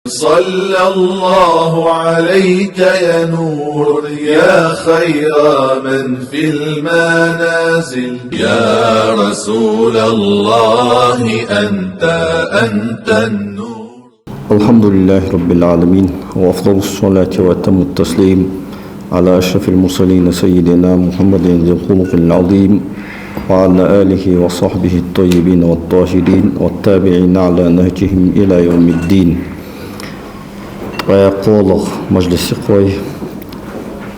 صلى الله عليك يا نور يا خير من في المنازل يا رسول الله أنت النور. الحمد لله رب العالمين، وأفضل الصلاة وأتم التسليم على أشرف المرسلين سيدنا محمد ذي الخلق العظيم وعلى آله وصحبه الطيبين والطاهرين والتابعين على نهجهم إلى يوم الدين. ويقول مجلس قوي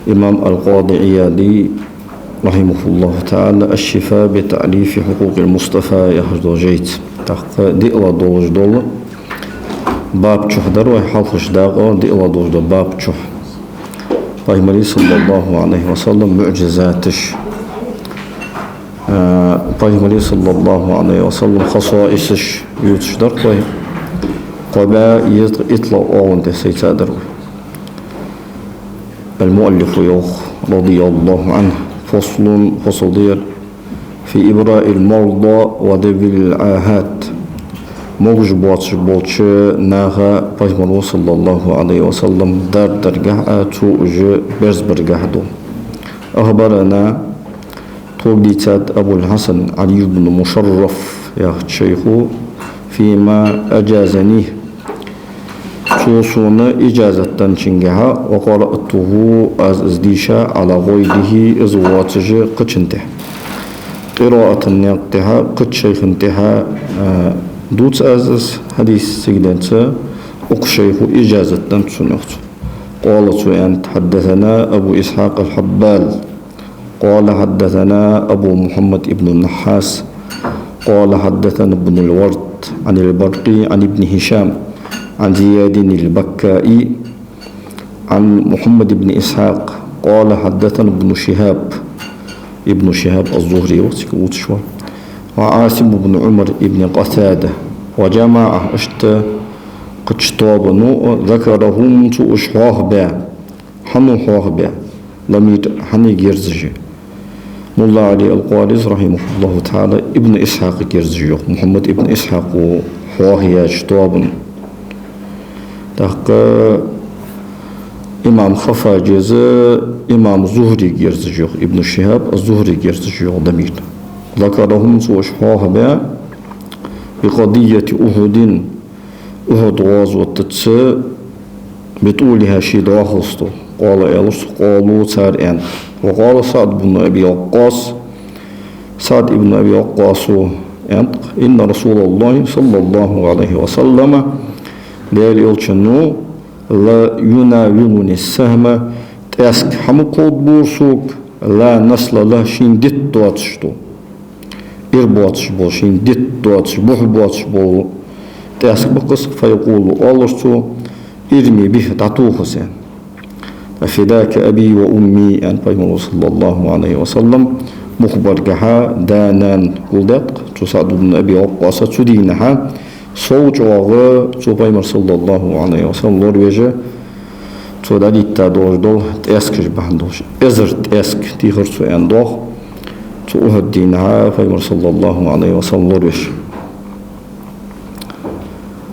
إمام القاضي عياضي رحمه الله تعالى: الشفاء بتعريف حقوق المصطفى يحضر جيت تحق دي الله دوج دول باب شهدر ويحافظ داغ دي الله دوج دول باب شح فاهمري صلى الله عليه وسلم معجزاتش فاهمري صلى الله عليه وسلم خصائصش يوتشدر قوي قبا يطلع أول تسيتادر. المؤلف يوخ رضي الله عنه فصل دير في إبراء المرضى وذوي العاهات موج بوتش ناغا بيغمبر صلى الله عليه وسلم دار درجة توج برز برجحدو. أخبرنا توليتات أبو الحسن علي بن مشرف يا شيخ فيما أجازني توصون إجازة تنشنجها وقرأته أزديشا على غيره إزواتج قتشنته قراءة نقتها قد شيخ انتها دوت أزز حديث سيدانسا أقشيخ إجازة تنشنخت. قالت أن حدثنا أبو إسحاق الحبال قال حدثنا أبو محمد ابن النحاس قال حدثنا ابن الورد عن البرقي عن ابن هشام عن زياد البكائي عن محمد بن إسحاق قال حدثنا ابن شهاب الزهري وعاصم بن عمر ابن قتادة وجماعة قشطابنو ذكرهم تؤشواه با حنوحواه با لمير حني جرزجي ملا علي القارز رحمه الله تعالى ابن إسحاق جرزجي محمد ابن إسحاق وحواه يجطابن تحق إمام خفا جزء إمام زهري جرزجي ابن شهاب الزهري جرزجي ضمير ذكرهم سوشحوها بها بقضية أهد غزوة بطولها شيد وخصته قال إلس قالوا سارئان وقال سعد بن أبي وقاص إن رسول الله صلى الله عليه وسلم دير يلشنو لا يناولني السهم تأسك حمقود بورسوك لا نسل له شين ديت دواتشتو إربواتش بول شين ديت دواتش بواتش بول تأسك بقص فيقول أولرسو إرمي به تعطوه سين فداك أبي وأمي أن بيمر صلى الله عليه وسلم مخبر جها دانان قلدق تسعد بن أبي وقاص تدينها صوت وغا بيمر صلى الله عليه وسلم لوريجا تودالي تادوش دول تأسكش بحندوش إزر تأسك تيخرسو أندوخ تؤهدينها بيمر صلى الله عليه وسلم لوريجا.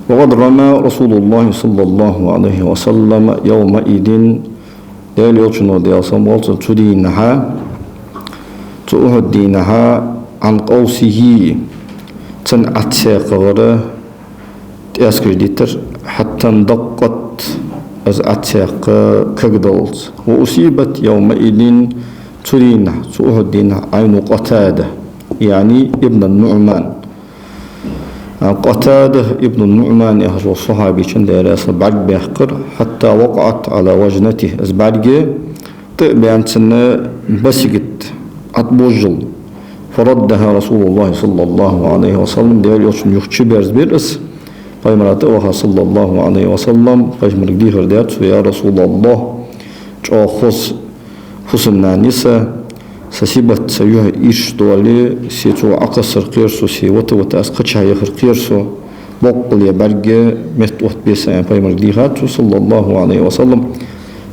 وقد رمى رسول الله صلى الله عليه وسلم يومئذ ديال يوشنو ديال سموالت تؤهدينها عن قوسه تنعتساق غره تأسكر ديتر حتى اندقت از عتساق كغدولت وأصيبت يومئذ تؤهدينها عين قتادة يعني ابن النعمان. قتادة ابن النعمان يهجو الصحابي شندير بعد بيحقر حتى وقعت على وجنته أزبعد طيب سنة بسجت أطبوجل فردها رسول الله صلى الله عليه وسلم ديال يوشن يخشي بيرز بيرس فيمراتوها صلى الله عليه وسلم فيمر ديهر ديات يا رسول الله جو خصنا نساء سسيبت سيوها إيش دولي سيتو عقصر قيرسو سي وتا أسقطشها يخر قيرسو بقل يبرجة متوت بيسا فيمر ديهات صلى الله عليه وسلم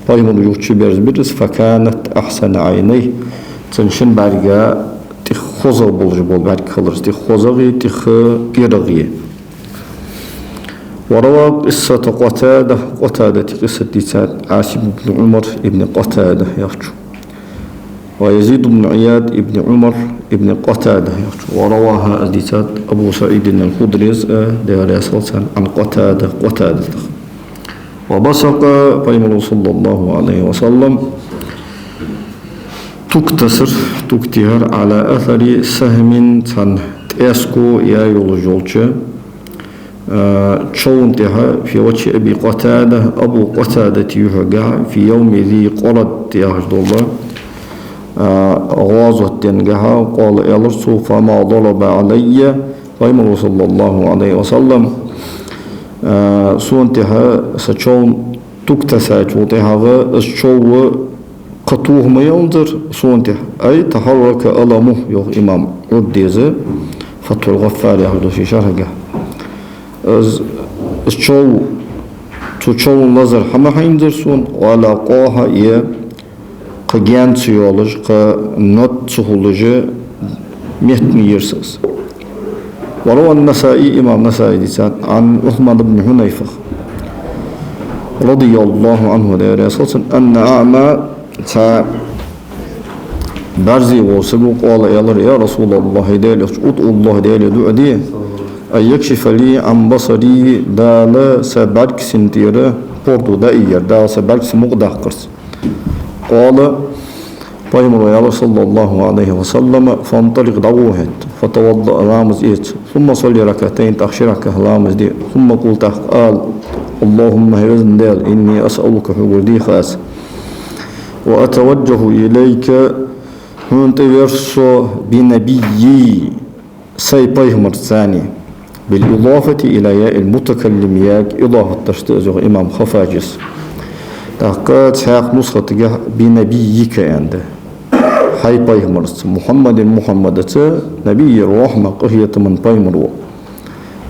فيمر يخشي بيرز بيرس فكانت أحسن عينيه تنشن برجة تخوزا بولج بول برج خلرس تخوزا غي تخ قيرغيه وروى قصة قتادة قصة ديسات عاصم بن عمر ابن قتادة يخشو ويزيد بن عياد ابن عمر ابن قتادة يخشو ورواها ديسات أبو سعيد الخدري دير عن قتادة وبصق بيمر صلى الله عليه وسلم تكتهر على أثر سهم تن تأسكو يا يولجولش تشون تها في وجه أبي قتادة أبو قتادة يهجع في يوم ذي قرد يهجد الله غازة تنجها قال يلرسو فما ضرب علي بيمر صلى الله عليه وسلم سونتها سشون تكتساج وتها الشو قطوه ما ينظر سونته أي تحرك ألمه يوم إمام عديزة فتح الغفار يهدو في شرقه الشو تشو نظر حما حينظر سون ولا قاها إيه قجان سيولج قنات سهولج مهتمي يرسس وروى النسائي إمام النسائي ديسان عن عثمان بن حنيفة رضي الله عنه أن أعمى برزي وسبق قال يا رسول الله دالي ادعو الله دالي دعدي أن يكشف لي عن بصري دال سبرك سنتيرة بردو دائير دال سبرك سمقدقرس قال بيمر يا رسول الله عليه وسلم فانطلق دعوهت فتوضأ لامز إيت ثم صلي ركعتين تخشرك لامز دي ثم قلت قال اللهم هرزن دال إني أسألك حقودي خاس وأتوجه إليك هون تورسو بنبيي سي بيمر الثاني بالإضافة إلى ياء المتكلم ياك إضافة تشتأزغ إمام خفاجس تحقات حق نسخة بنبيك عند هاي بيمر محمد نبي الرحمة قهية من بيمر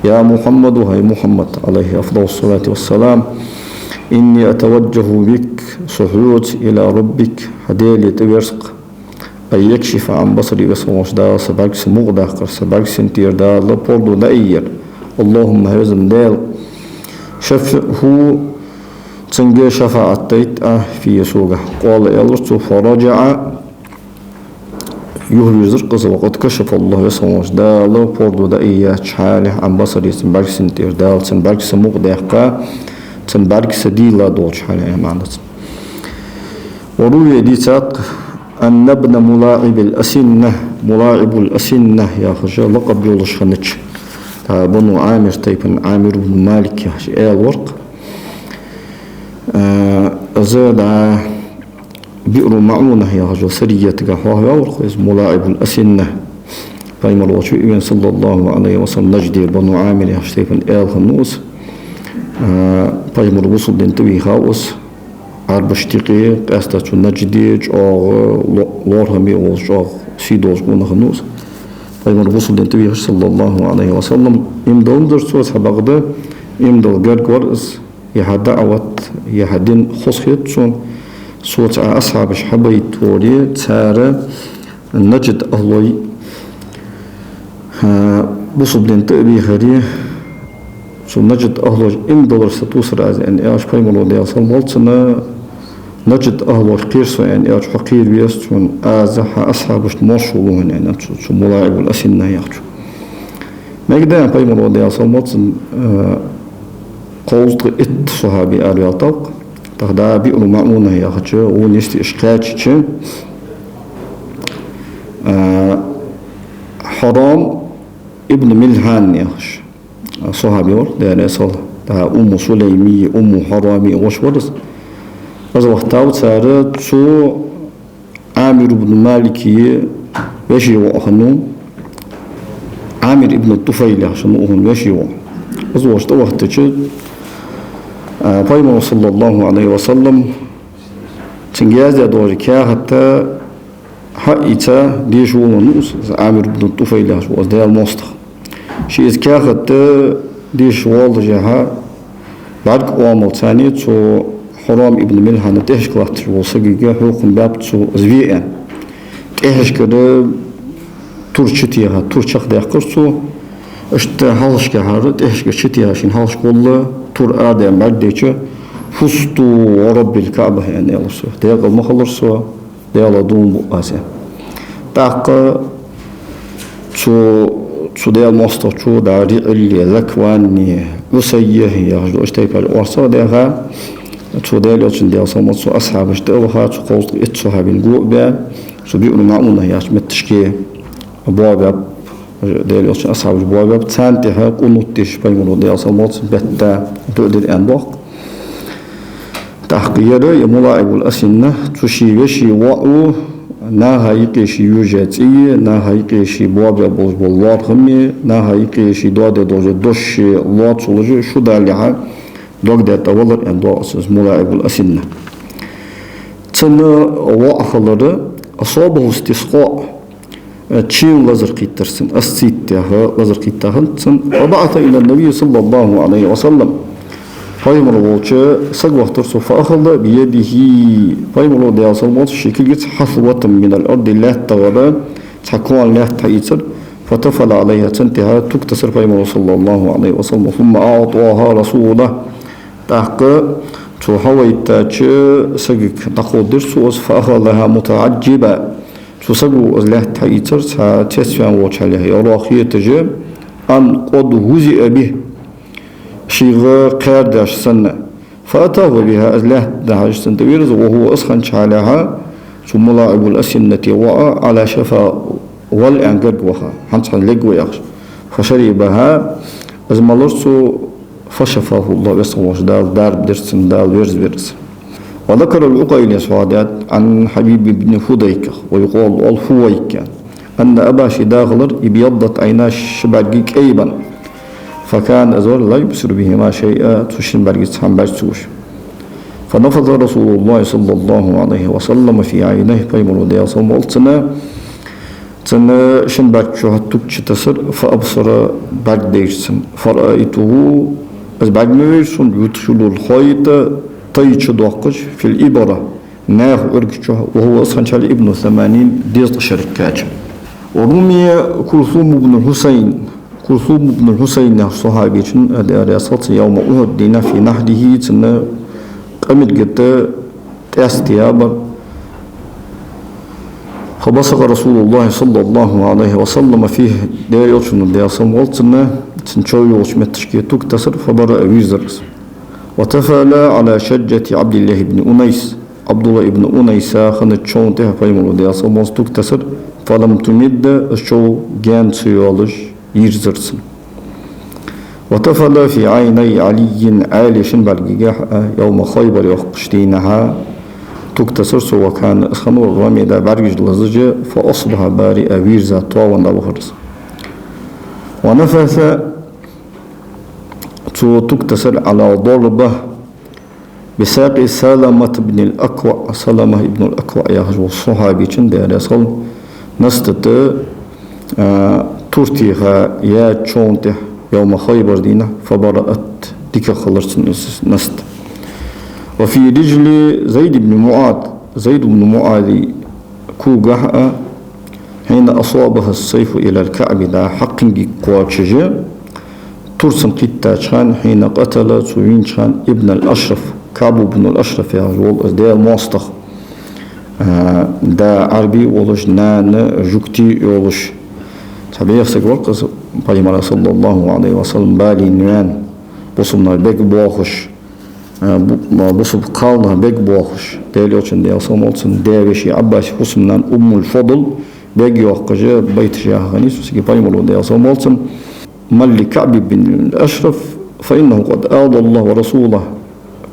يا محمد هاي محمد عليه أفضل الصلاة والسلام إني أتوجه بك صحوت إلى ربك هديلي تبرسق أن يكشف عن بصري بسموش دا سباك سمغدقر سباك سنتير دا لبوردو دائير اللهم هرزم دال شفه تنجي شفاعتيت في يسوع قال يلرسو فرجع يهوي زرقز وقد كشف الله بسموش دا لبوردو دائير شحاله عن بصري سباك سنتير دا سباك سمغدقر سباك سديلا دول شحاله معنى وروي ديتات أن ابن ملاعب الأسنة يا خجا لقب يولش خنتش بنو عامر تيبن عامر بن مالك يا خجا الورق زاد بئر معونة يا خجا سرية قهوة يا ورق ملاعب الأسنة فإما الوشوئين صلى الله عليه وسلم نجدي بنو عامر يا خجا تيبن خنوس فإما الوصل دنتوي خاوس عربشتيقي قاستاتو نجديج أو لورهمي أو جاغ سيدوز قونا خنوس فإما الوصل دنتوي صلى الله عليه وسلم إمدون درسوس حباقدا إمدو غرغورس يهدعوت يهدين خصيت سون صوت أصحاب حبي توري تسارة نجد أهلوي وصل دنتوي خريه سو نجد أهلوش $1 ستوصل عز أن إيش بيمرو ديال صلمالتنا نجد أهلوش قيرسو يعني إيش حقير بيستون أزح أصحابش مرشولوهن يعني سو ملاعب الأسنة يخشو ما يقدر بيمرو ديال صلمالتن قولت إت صحابي أرياطاق تخدا بيئرو معمونة يخشو ونشتي إشقاتش حرام ابن ملحان يخش صحابي ور ده صل ده سليمي حرامي وشورس از وقتاو سارت سو عامر بن مالكي وشي وخنو عامر ابن الطفيل عشان هون وشي از وقت فايما صلى الله عليه وسلم تنجاز دور كا حتى حقيتا ديشو ونوس عامر بن الطفيل عشان ده المستخ شيء كاخت ديش والد جها بعد قوام ثاني تو حرام ابن ملحان تهش كلات وصقيقة حقوق باب تو زويئا تهش كده تورشتيها تورشق ديقرسو اشت هالش كهارت إيش كشتي عشان هالش كله تور آدم بعديشه فستو ورب الكعبة يعني الله سو ديال المخلص سو ديال دون بقاسه تاق شو ديال مصطفى شو داري اللي ذكواني وسيه يا جو اشتاي بالورصة ديها شو ديال يوتشن ديال صمت شو أصحاب اشتوها شو قوس اتشوها بالجوع بيا شو بيقولوا معونه ياش متشكي أبواب ديال يوتشن أصحاب الأبواب تانتها قنوتش بيقولوا ديال صمت بتا تقدر أنبق تحقيقه يملاعب الأسنة تشي وعو نا هايقيشي يوجاتي نا هايقيشي بوابا بوز بالله خمي نا هايقيشي دوادة دوزة دوشي الله تولجي شو داليها دوك داتا والر ان دو أساس ملاعب الأسنة تسنى وعخلر أصابه استسقاء تشين لزر قيترسن أستيتها لزر قيتهن تسن وبعث إلى النبي صلى الله عليه وسلم فايمر ووچه سق وقتر فأخذ بيده فايمر ديال صلوات الشكل حفوة من الأرض لا تغرى تحكوان لا تحيتر فتفل عليها تنتهى تكتسر فايمر صلى الله عليه وسلم ثم أعطاها رسوله تحقى تحويت سقك تقود درسوس فأخذها متعجبا تسقو لا تحيتر تسفيان ووچ عليها يراخية تجي أن قد هزئ به شيغ قارداش سنة فأتاه بها أزله دهاش سنتويرز وهو أسخن شعلها ثم لاعب الأسنة وقع على شفا والأنقر وها حنصحن لقوى يخش فشربها أزمالرسو فشفاه الله بسموش دار بدرسن دار ويرز وذكر العقيل سعادات عن حبيب بن فديك ويقول الفويك أن أبا شداغلر ابيضت عيناش شباقيك أيضا فكان أزور لا يبصر بهما شيئا تشن برجس هم برسوش فنفض رسول الله صلى الله عليه وسلم في عينيه فيمر ديا صمول تنا شن برجو هتوك تصر فأبصر برديشسن فرأيته از بعدميرسون يدخل الخيط طيش دوقش في الإبرة ناه أرجو وهو أصلا شال ابن 80 ديز شركات ورمي كلثوم بن حسين كلثوم بن الحسين الصحابي رأسات يوم أحد دينا في نهره تنا قمت قد تأستيابا فبصق رسول الله صلى الله عليه وسلم فيه دير يوشن دير صمول تنا تنشو يوش متشكيتوك تسر فبرأ ويزرس وتفعل على شجة عبد الله بن أنيس عبد الله بن أنيس خنت شون تها فيمر دير صمول توك تسر فلم تمد الشو جان سيولش يرزرسن وتفل في عيني علي عالش بالجيح يوم خيبر يخشتينها تكتسرس وكان أسخن الرمي دا برجج لزج فأصبح بارئ ويرزا طاوان دابخرس ونفث تكتسر على ضربة بساق سلمة بن الأكوع سلمة بن الأكوع يهجو الصحابي دار يصل نستت ترتيها يا تشونته يوم خيبر دينا فبرأت ديك خلصت نست وفي رجل زيد بن معاذ كوجها حين أصابها السيف إلى الكعب دا حق قواتشجة ترسم قتاشان حين قتل سوينشان ابن الأشرف كعب بن الأشرف يا رجل دا موسطخ دا عربي ولش نان جوكتي يولش تبي سقول پیغمبر صلی الله علیه و سلم بالی نوان بوسمنا بک باخش بوسب قالنا بک باخش دلیل için diye olsun devişi Abbas Husm'dan Ummul Fadl bek yoqıcı bayt şahani süsü پیغمبر diye olsun مال كعب بن الأشرف فإنه قد آذى الله ورسوله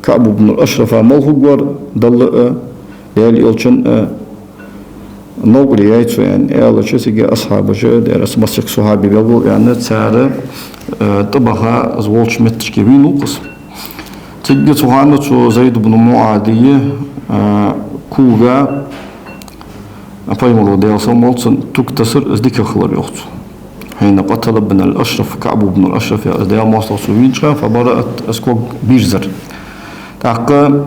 كعب بن الأشرف ملهوغور دل دلیل için نوغري يايتو يعني ايالا چسيگي اصحابه دير اسمسيق صحابي بيقول يعني تسارة طبخا زوالش متركي بينو قسم تيجي صحانة زيد بن معادية كوغا فايمرو ديال صمولتن تكتسر ازديك خلر يوختو حين قتل ابن الأشرف كعب بن الأشرف ديال مواصل سوينشا فبرأت اسكوك بيرزر تاقا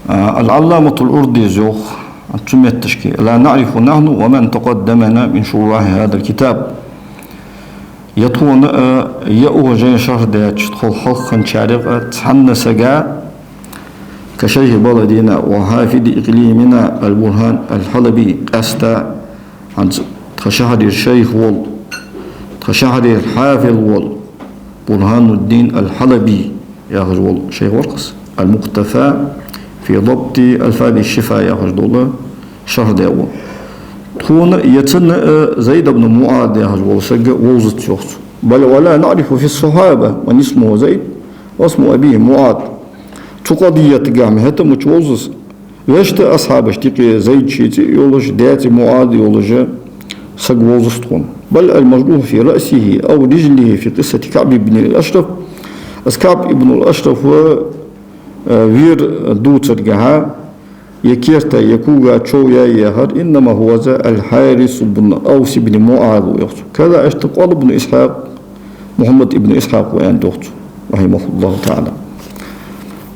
العلامة الأردي زوخ لا نعرف نحن ومن تقدمنا من شروح هذا الكتاب يطون يأوجين شهر دا تدخل حلقا شارقة تحن سقا كشيخ بلدنا وحافظ إقليمنا البرهان الحلبي أستا عن تشهر الشيخ وال تشهر الحافظ وال برهان الدين الحلبي يا رجل شيخ ورقص المقتفى في ضبط ألفاظ الشفاء يا رجل شهر داو تكون يتن زيد بن معاذ يا رجل سجى ووزت شخص بل ولا نعرف في الصحابة من اسمه زيد واسمه أبيه معاذ تقضية قام هتا متوزس واشت أصحاب اشتقي زيد شيتي يولج داتي معاذ يولج سج ووزس تكون بل المجروح في رأسه أو رجله في قصة كعب بن الأشرف كعب بن الأشرف هو وير دوتر جها يكيرتا يكوغا تشويا يهر إنما هو ذا الحارث بن أوس بن معاذ يخطو كذا اشتقال بن إسحاق محمد بن إسحاق وأن دخت رحمه الله تعالى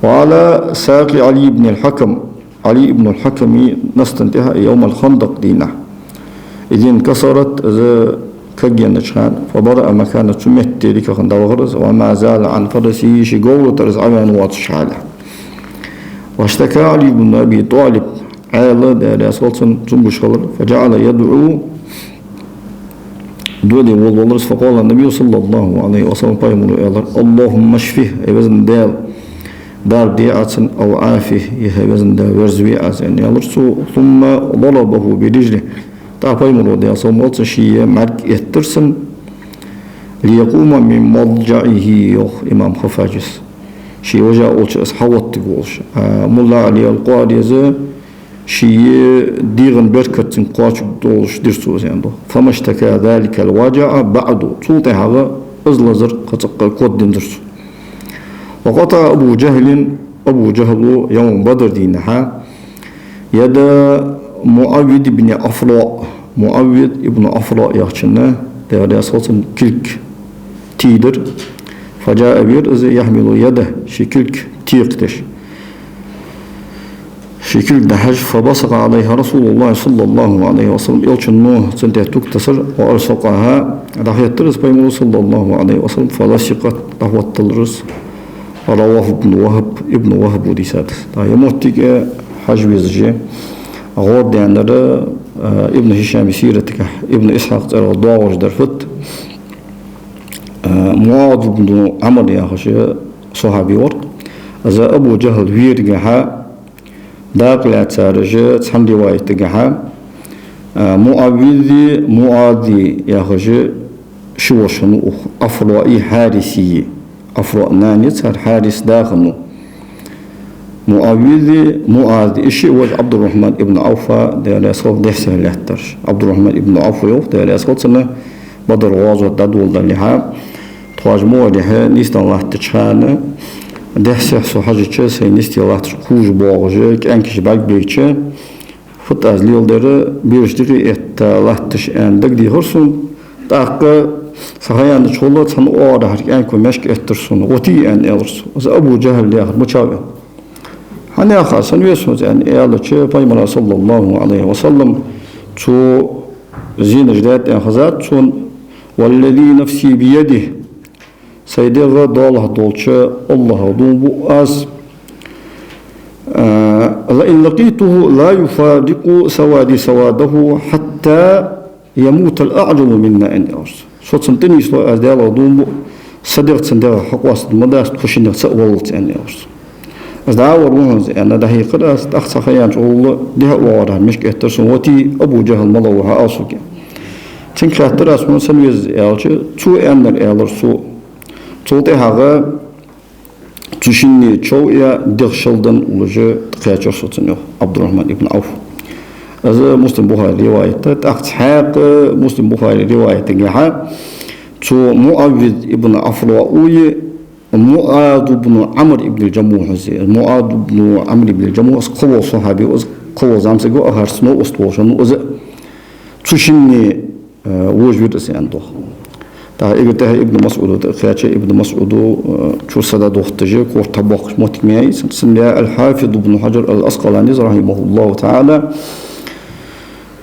وعلى ساق علي بن الحكم نستنتهى يوم الخندق دينا إذ انكسرت ذا كجين نشان فبرأ مكانة سمت تلك خندق وما زال عن فرسه شقول ترز عمان واتشعاله واشتكى علي بن أبي طالب عالة دار صلصا تنبشغل فجعل يدعو دولي والله فقال النبي صلى الله عليه وسلم اللهم اشفه يبزن دار ديعة أو عافه يبزن دار ورزوي عزين يالرسو ثم ضربه برجله تعطيم الوديع صلى شيء مرك يترسن ليقوم من مضجعه يوخ إمام خفاجس شي وجاء أولش أصحوت تقولش ملا علي القاضي زي شي ديغن بركة قاش دولش درسو زين فما اشتكى ذلك الوجع بعد صوته هذا أزلزر قد كود درسو وقطع أبو جهل يوم بدر دينها يد معاويد بن أفراء يخشنا دار أساسا كلك تيدر فجاء بير يحمل يده شكلك تيقتش شكل دحج فبصق عليها رسول الله صلى الله عليه وسلم يلشنوه سنته تكتسر وألصقها راح يترس بيمون صلى الله عليه وسلم فلصقت رهوة الرس رواه ابن وهب وديسات يموتك حجب يزجي غور ديانر ابن هشام سيرتك ابن إسحاق ترى ضاوج درفت معاذ بن عمرو يا خشي صحابي ورق إذا أبو جهل ويرجعها داقل تارجة تحن رواية تجها معاذ يا خشي شو شنو أفرائي حارسي أفراء ناني صار حارس داخل معاذ إشي وجه عبد الرحمن ابن عوف ده صوت دحسه لهترش عبد الرحمن ابن عوف يوف ده صوت سنة بدر واجه دادول دلها تواج موجه نيست الله تشانه دحسه سو حاجة شيء نيست الله تكوج باوجه كأنكش باق بيتشه فت از ليل دره بيرشتري ات الله تش عندك دي هرسون تاق صحيان تشولت سن أوره كأنكو مشك اترسون وتي أن إلرس أبو جهل لآخر مشابه هني آخر سنويسون يعني إيالة شيء فايمنا صلى الله عليه وسلم تو زين جدات أخذات شون والذي نفسي بيده سيدغ داله دولشة الله دون بؤاس لئن لقيته لا يفارق سواده حتى يموت الأعجم منا أن يرس صوت سنتني سلو أزداله دون صدقت سنداله حقواس المداس تخشين سأولت أن يرس أزداله روحن أنا ده هي قداس أخصى خيان شغل ده وارها مش كهترسون وتي أبو جهل مضوها أصوك تنكره تراس من سنويز يالش تو أن الألرسو توتي هذا تشيني تشويا دخشلدن ولجة تقياتشر صوتنيو عبد الرحمن ابن عوف هذا مسلم بخاري رواية تحقق مسلم بخاري رواية تجاه تو معاذ ابن أفراء معاذ بن عمرو ابن الجموح معاذ بن عمرو ابن الجموح قوة صحابي قوة زامسجو أهرسنو أستوشنو أز تشيني وجود سيندو تا إبته ابن مسعود خياتش ابن مسعود شو سدا دوختجي كور طبق متميز سميها الحافظ ابن حجر الأسقلاني رحمه الله تعالى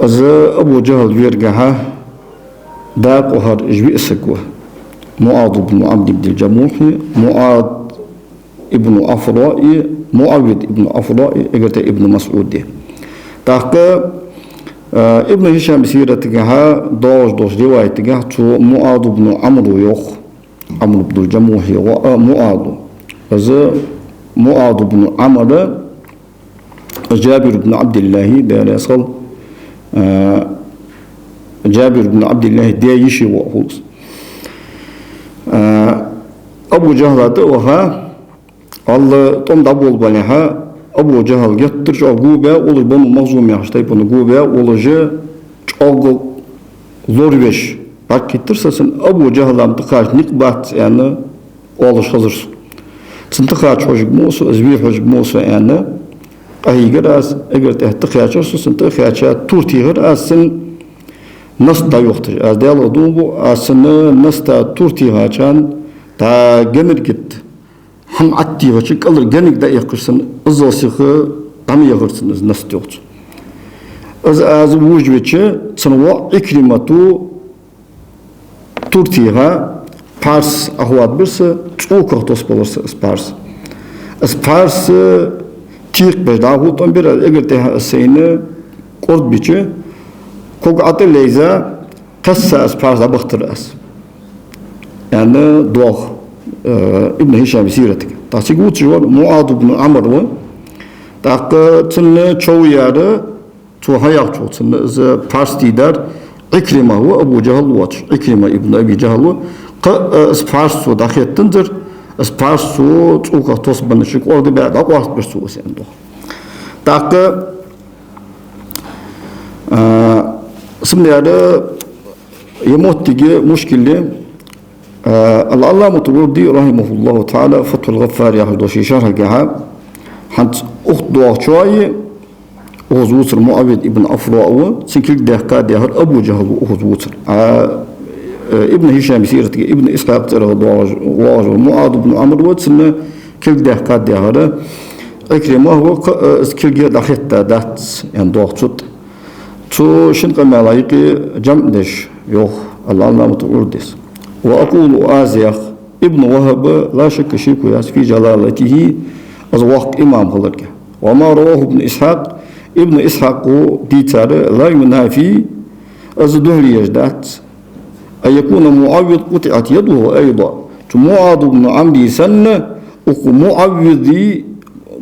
از أبو جهل ويرجعها داق وهر إجبي إسقوه معاذ بن عبد بن الجموح معاذ ابن أفراء معاوية ابن أفراء إجت ابن مسعود تاك ابن هشام سيرتها دوش روايتها تو معاذ بن عمرو يخ عمرو بن الجموح معاذ از معاذ بن عمرو جابر بن عبد الله ده يصل جابر بن عبد الله ده يشي وخلص أبو جهل وها الله توم دابول بنيها أبو جهل يترج أقوبة ولا بنو مغزوم يحشتي بنو أقوبة ولا جا أقل زوربش بعد كترسن أبو جهل عم تقاش نقبات يعني والله شخص تنتقاش حجب موسى زبيح حجب موسى يعني أهي جراس أجر تحتقاش رسوس تنتقاش تورتي غير أسن نستا يختج أديال دوبو أسن نستا تورتي هاچان تا جمر جت هم عتي وشك الله جنك دا يقرسن أزاسخ تام يقرسن نست يختج از وجبتش تنوع إكريماتو تورتيها بارس أهوات برس تروكه تصبرس بارس تيق بجداهو تنبير أجر تها السينة قرد بيچه كوك عطي ليزا قصة بارس أبختر يعني دوخ ابن هشام سيرتك تاسيق وتجوال معاذ بن عمرو تاق تن چوياره تو هياق چو تن بارس تيدار إكرمة هو أبو جهل واتش إكرمة ابن أبي جهل اسبارسو داخل تنزر اسبارسو تسوق تصبن شك أرض بعد أقوى برسوس عنده تاك سمني هذا يموت تيجي مشكلة الله متوردي رحمه الله تعالى فتح الغفار ياخذ شي شرح جها حنت أخت دوا شوي وزوتر معاوية ابن أفراء سنكيك دهكا دهر أبو جهل وزوتر ابن هشام سيرتك ابن إسحاق ترى واجه معاذ بن عمرو وتسمى كل دهكا دهر إكرمة هو كل جد أخذت دات يعني دوختت تو شنق ملايك جمدش يوخ الله متوردس وأقول آزيخ ابن وهب لا شك شيء في جلالته أزواق إمام خلقه وما رواه ابن إسحاق ابن إسحاق ديتار لا ينافي أزدهري يجدات أن يكون معاوض قطعت يده أيضا معاذ بن عمرو سنة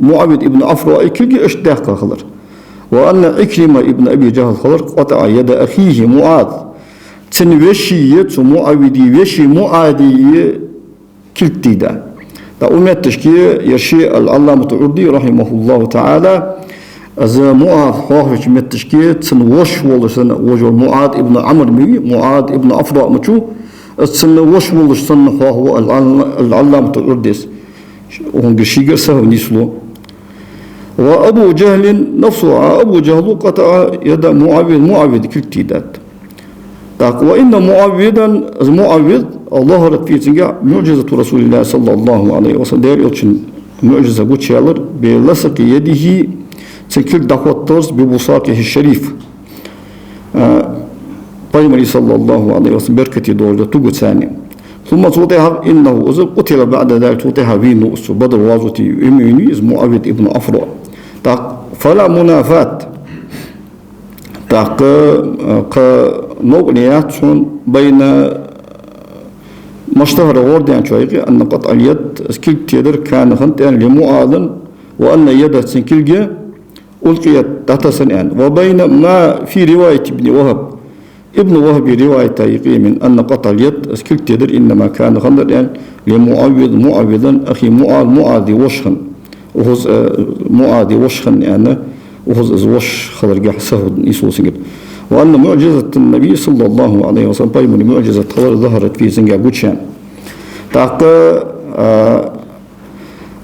معاوض ابن أفراء كل اشتاق خلر وأن إكرمة ابن أبي جهل خلر قطع يد أخيه معاذ تنوشية معاوضي وشي معادي كلتيدا دا أمت تشكي يشي الله متعردي رحمه الله تعالى از معاذ خواهش متشكي تنوش ولش وجو معاذ ابن عمرو معاذ ابن أفراء مچو تنوش ولش سن هو الله متعردس وهم شيغر سهو نيسلو وأبو جهل نفسه أبو جهل قطع يد معاوية كلتيدات وإن معاوية الله رب في تنجا معجزة رسول الله صلى الله عليه وسلم دير يلشن معجزة بوتشالر بلصق يده تكل دعوة طرز ببساطه الشريف قيمري صلى الله عليه وسلم بركة دولة توقت ثانية ثم توضيها إنه قتل بعد ذلك توضيها فينو بدر واجتي يميني معاوية ابن أفراء فلا منافات نوعيات بين مشتهر وردان شوية أن قطع اليد سكيل تيدر كان خنتين لمعاذ وأن يد سنكيلجة ألقيت تحت سنان وبين ما في رواية ابن وهب رواية تيقي من أن قطع اليد سكيل تيدر إنما كان خنتين معاوذا أخي معاذ وشخن وهو معاذ وشخن يعني وهو وش خضر جح سهود يسوسنجر وأن معجزة النبي صلى الله عليه وسلم من معجزة خضر ظهرت في سنجا بوتشان تاقى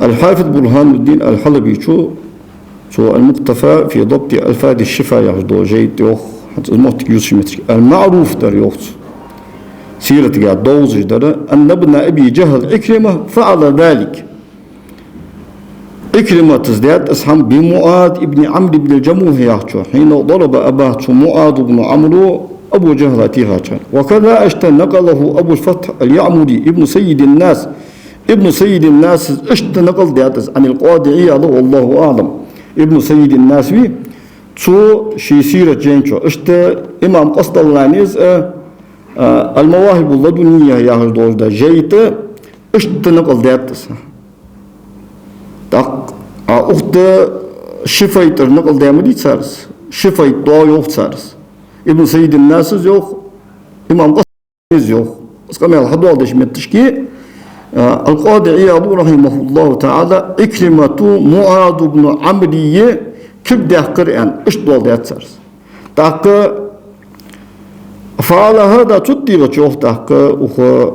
الحافظ برهان الدين الحلبي شو المقتفى في ضبط ألفاظ الشفاء يحضو جيد يوخ حتى الموت يوسف المعروف در يوخ سيرة قاعد دوز در أن ابن أبي جهل إكرمة فعل ذلك إكرمة تزداد أسهم بمعاذ ابن عمرو بن الجموح يحجو حين ضرب أباه معاذ بن عمرو أبو جهل أتيها كان. وكذا اشت نقله أبو الفتح اليعمري ابن سيد الناس اشت نقل دياتس عن القاضي عياض والله أعلم. ابن سيد الناس في تو شي سيرة جينشو اشت إمام قصد اللانيز المواهب اللدنية يا هردوش دا جيت اشت نقل دياتس تاق أخت شفايتر نقل ديامدي تسارس شفايت دو يوف تسارس ابن سيد الناس يوخ إمام قصد يوخ اسقام الحدوال ديش متشكي القاضي عياض رحمه الله تعالى إكرمة معاذ بن عمري كيف ديحقر أن اشتوال ديات سارس تاق فعل هذا تدي وشوف تاق أخو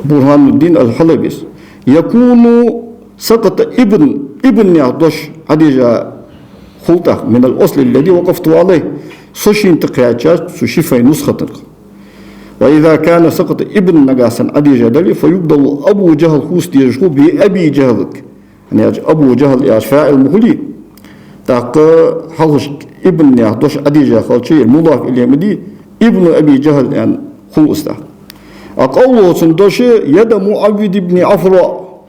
برهان الدين الحلبي يكون سقط ابن يعطش عديجة خلطة من الأصل الذي وقفت عليه سوشين تقياتشات سوشيفي نسخة. وإذا كان سقط ابن نقاسا عديجة دلي فيبدل أبو جهل خوست يجخو بأبي جهلك يعني أبو جهل يا فاعل مخلي تاق حلش ابن يعطش عديجة خلشي المضاف إليه مدي ابن أبي جهل يعني خلصته. أقوله سندوش يد معاويد بن عفراء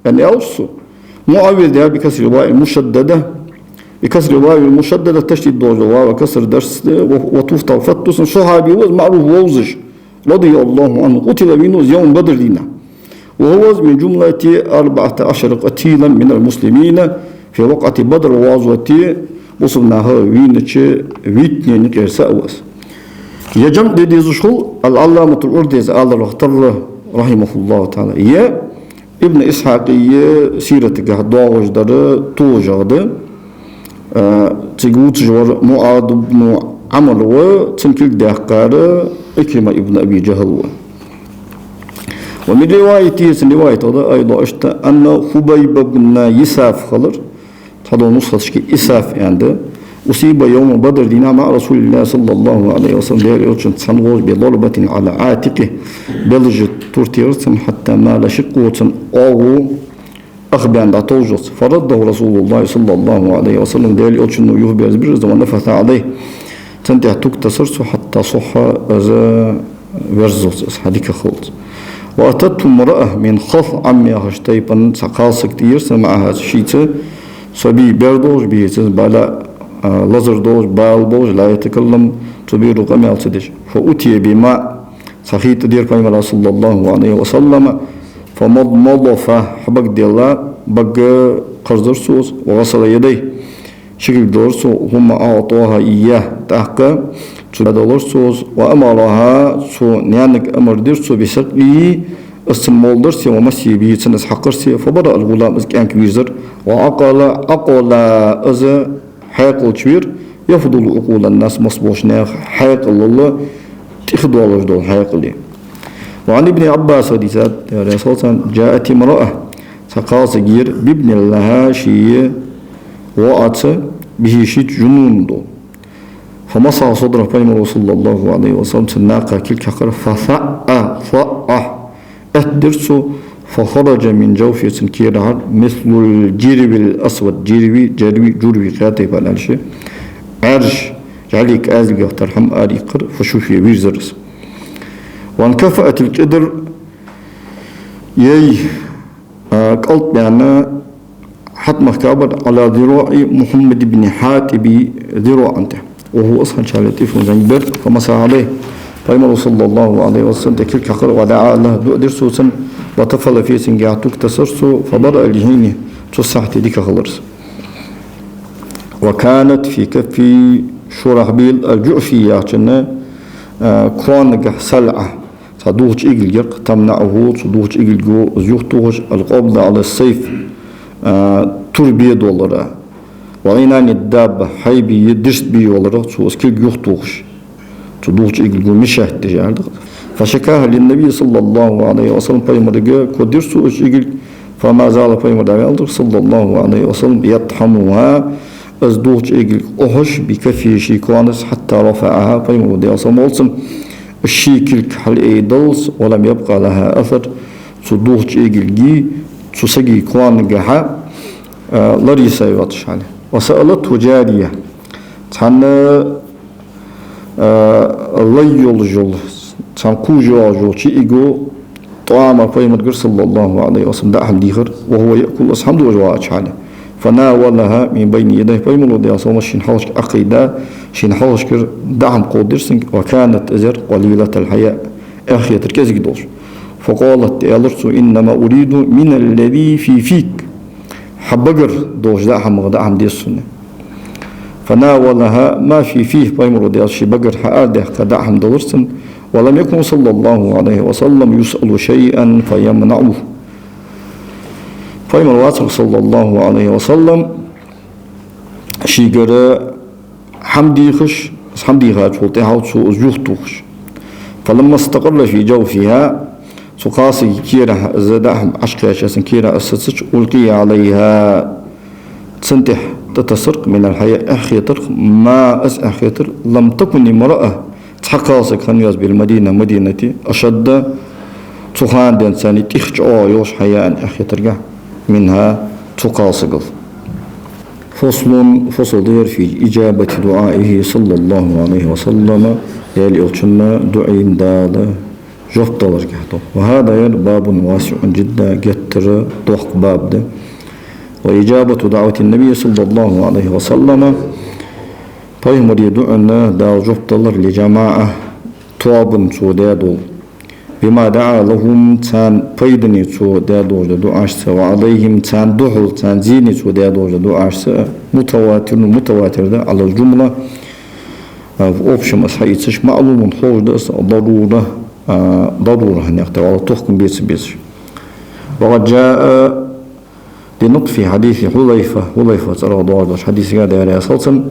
يعني أوصو معاويد بكسر الواو المشددة بكسر الواو المشددة تشديد دوجة وكسر درس وتفتح فتوس صحابي معروف ووزج رضي الله عنه قتل منه يوم بدر لنا وهو من جملة 14 قتيلا من المسلمين في وقت بدر وغزوة وصلناها ويتنين كيرساوس يجمع دي زشول العلامة الأرديز آل رحتر رحمه الله تعالى يا ابن إسحاق سيرة قهدوغ جدر توجد تقوت جور معاذ بن عمرو تنكل دهقار إكرمة ابن أبي جهل. ومن رواية أيضا اشت أن خبيب بن يساف خلر هذا نسخة إساف عنده أصيب يوم بدر دينا مع رسول الله صلى الله عليه وسلم ليرجن تنغوش بضربة على عاتقه بلج تورتيرتن حتى مال شقوة أو أخبى عند توجس فرده رسول الله صلى الله عليه وسلم ليرجن يهبز برز ونفث عليه تنتهي تكتسرس حتى صح أذا ورزوس هذيك خلط. وأتت امرأة من خف عمي هشتيبا سقاس كتير سمعها شيء صبي بردوش بيتز بلا لزر دوش بال دوش لا يتكلم تبير قميل تدش فأتي بماء سخيت دير فيما صلى الله عليه وسلم فمضمض فحبك ديلا بقى قرضر سوس وغسل يديه شكل دورسو هم أعطوها إياه تحقى تدولر سوس وأمرها سو نيانك أمر درسو بسقيه استمول درسي ومسي به سنس حقرسي فبدأ الغلام كان كبير أقول أذا حيقل كبير يفضل أقول الناس مصبوشنا حيقل الله تخدوا الله جدول حيقل. وعن ابن عباس حديثات رسالة جاءت امرأة سقى صغير بابن لها شيء وأت به شيء جنون دو فمسح صدره فيما صلى الله عليه وسلم سناقة كل حقر فثأ أهدرسو فخرج من جوف سنكيرها مثل الجيربي الأسود جيربي كاتب على الشيء عرش عليك آزل ترحم آلي قر فشوفي ويزرس. وانكفأت القدر يي قلت بأن حتم كابر على ذراع محمد بن حاتب ذراع أنت وهو أصلا شالتيف زنبر فمسح عليه فإما صلى الله عليه وسلم تكلك حقر ودعا الله درسو سن وطفل في سنجاتوك تسرسو فبرأ لهيني تصحت ديك خلرس. وكانت في كف شرحبيل الجعفية كنا كوانق سلعة صدوج إيجل يرق تمنعه صدوج إيجل جو زيوتوج القبض على السيف تربية دولار وعينان الدابة حيبي يدرس بي ولرا سو اسكيل يختوش تدوش إيجل جو مشاهد تجاه فشكاها للنبي صلى الله عليه وسلم فيمرقا كدرسو إيجل فما زال فيمرقا صلى الله عليه وسلم يطحنها أزدوش إيجل أهش بكفي شيكوانس حتى رفعها فيمرقا صلى الشيكل حل إيدلس ولم يبقى لها أثر تدوش إيجل جي تسجي كوان جها لريسا يواتش عليه. وسألته جارية تحن الله يولجول سانكو جواجول شيء إيجو طعام فيمر صلى الله عليه وسلم دعهم ديخر وهو يأكل أصحاب وجواج حاله فناولها من بين يديه فيمر ودي أصلا شين حوش عقيدة شين حوش كر دعهم قدرسن وكانت أزر قليلة الحياء أخي تركزك دوش فقالت يالرسو إنما أريد من الذي فيك حبقر دوش دعهم دي السنة فناولها ما فيه فيمر ودي أصلا بقر حقاده كدعهم دورسن ولم يكن صلى الله عليه وسلم يسأل شيئا فيمنعه فيمر واسق صلى الله عليه وسلم شيقر حمدي خش حمدي خاج وطيحة وزيوختوخش فلما استقر في جوفها سقاسي كيرا زداهم عشقها شاسن كيرا أسسج ألقي عليها تسنتح تتسرق من الحياة أخيطر ما أخيطر لم تكن امرأة تحقاسك خنياز بالمدينة مدينتي أشد تخان دين ساني تخج يوش حياة أخيطر منها تقاسق فصل دير في إجابة دعائه صلى الله عليه وسلم يلي ألشنا دعين دال جفت درجته وهذا باب واسع جدا جتر طوق باب ده وإجابة دعوة النبي صلى الله عليه وسلم طيب يدعنا دال جفت لجماعة توابن سودادو بما دعا لهم تان فيدني سودادو دعاش وعليهم تان دحل تان زيني سودادو دعاش متواتر ده على الجملة أوبشن أصحيتش معلوم خوش ده ضرورة هنيقتر على تحكم بيس وقد جاء لنطفي حديث حذيفة رضي الله عنه حديث هذا عليه الصلاة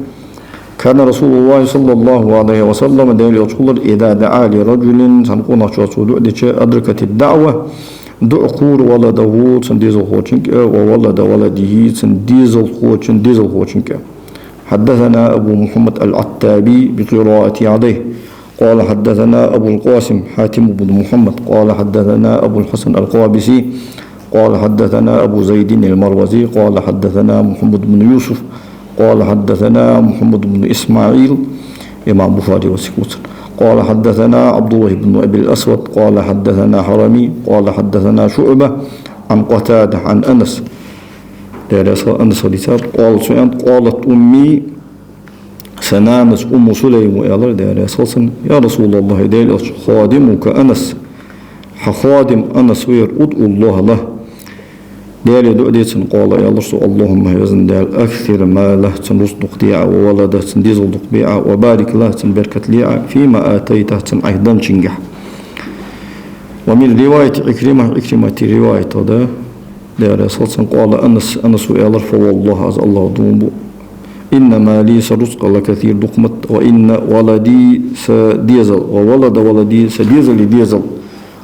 كان رسول الله صلى الله عليه وسلم دائما إذا دعا لرجل سنقول أدركت الدعوة دعكور ولده سنديزل خوشنك وولد ولده سنديزل خوشنك حدثنا أبو محمد العتابي بقراءة عليه قال حدثنا أبو القاسم حاتم بن محمد قال حدثنا أبو الحسن القابسي قال حدثنا أبو زيد المروزي قال حدثنا محمد بن يوسف قال حدثنا محمد بن إسماعيل إمام بخاري وسكوت قال حدثنا عبد الله بن أبي الأسود قال حدثنا حرمي قال حدثنا شعبة عن قتادة عن أنس قالت أمي سنانس أم سليم يا رسول الله خادمك أنس خادم أنس وير أدعو الله له دالي دعديتن قال يا رسول اللهم يزن دال أكثر ما له تنرزق ديعة وولده تنديزل دقبيعة وبارك له تنبركة ليعة فيما آتيته تنعيدان شنجح ومن رواية عكرمة رواية هذا دالي صلصا قال أنس ويا فوالله عز الله دومبو إنما لي سرزق لكثير دقمت وإن ولدي سديزل وولد ولدي سديزل ديزل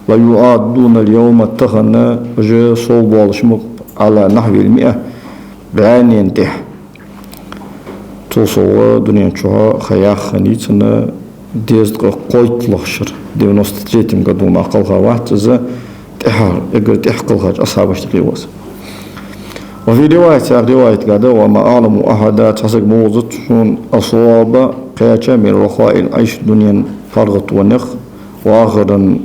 لا يعادون اليوم اتخذنا وجه صوب والشمق على نحو 100 بعين ينتح توصوا دنيا شوها خياخ خنيتنا ديزد قويت لخشر ديو نستريتم قدوم أقلها واحد إذا تحر إقر تحقلها أصحاب اشتقيواز وفي رواية قادة وما أعلم أحدا تحسك موضت شون أصواب قياتشا من رخاء العيش دنيا فرغت ونخ وآخرا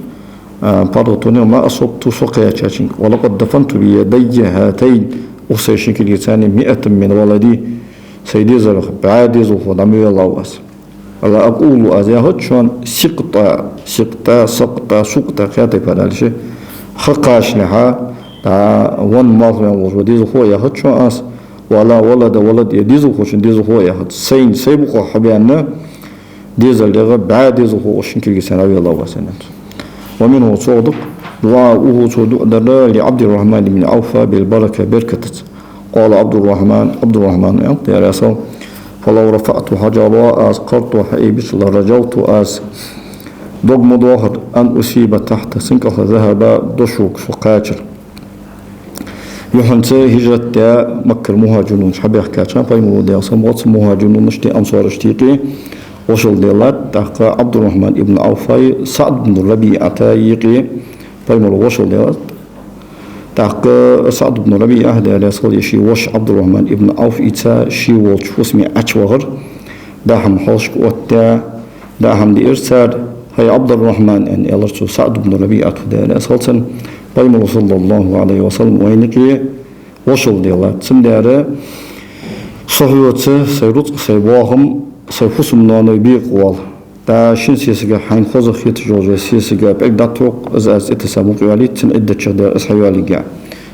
فرغتوني وما أصبت سقياتشا ولقد دفنت بيدي هاتين أخسيشن كالجساني 100 من ولدي سيدي زرخ بعادي زوخ ودمي الله واس ألا أقول أزيهت شون سقطة خياتي فدالشي خقاش لها وان ماضي وجو ديزو هو يهت شو أس ولا ولد يديزو خوش ديزو هو يهت سيبقى حبيانا ديزل لغا بعد ديزو هو شنكر سنوي الله وسنة ومنه صادق دعاؤه صدق درا لعبد الرحمن بن عوف بالبركة بركة قال عبد الرحمن يا رسول فلو رفعت حجرا أسقرت حيبس لرجوت أس ضم ظاهر أن أصيب تحت سنكه ذهب دشوك سقاجر يحنسي هجرة مكة المهاجرون شحبه كاتشان فايمو دي أصموات مهاجرون نشتي أنصار اشتيقي وصل ديلات تحقى عبد الرحمن ابن عوفاي سعد بن ربيعة يقي فايمو وصل ديلات تحقى سعد بن ربيعة ديالي صل يشي وش عبد الرحمن ابن عوف إتا شي وش واسمي أشوغر داهم حوشك وتا دا حمد إرسال هي عبد الرحمن أن يلرسو سعد بن ربيعة دار أسالسن بيمر صلى الله عليه وسلم وينكي وصل ديالات سمدار صحوة سيروت سيبواهم سيفوسم نانو بيقوال دا شين سيسيقا حين خوزا خيط جوجة سيسيقا بأقداتوق أز اتساموك يالي تن إدى تشغدا أسحيوالي قاع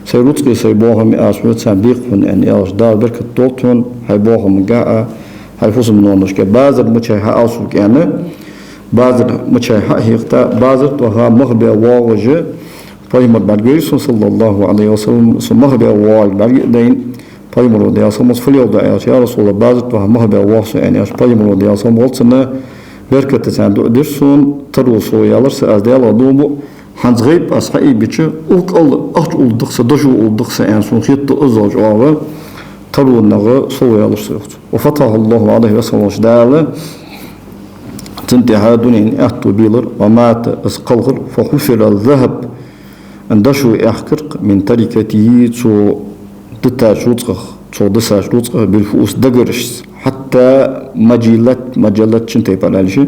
سيروت سيبواهم أسوات سابيقون أن يالش دار بركة دولتون هيبواهم قاع هيفوسم نانوش كا بازر مچايها أوسو كيانا بازر مچايها هيقتا بازر توها مغبئ واغجة فايمر برگویسون صلی الله علیه وسلم سمه به وای برگدین فايمر ودياسم فليو دعيات يا رسول الله بعض وهم به واس يعني اش فايمر ودياسم قلتنا بركة تاندو درسون تروسو يالرس از ديال دومو حنز غيب أصحابي بيتش أول أخت أول دخسة دشوا أول دخسة يعني سون خيط أزوج أول ترو النغى صويا للصيغة وفتح الله عليه وسلم وشداله تنتهى دونين أخت بيلر ومات أسقلغر فحفر الذهب اندشوا أحكرق من تركته تو دتاشوتخ تو دساشوتخ بالفؤوس دقرش حتى مجلت شنتي بالالشي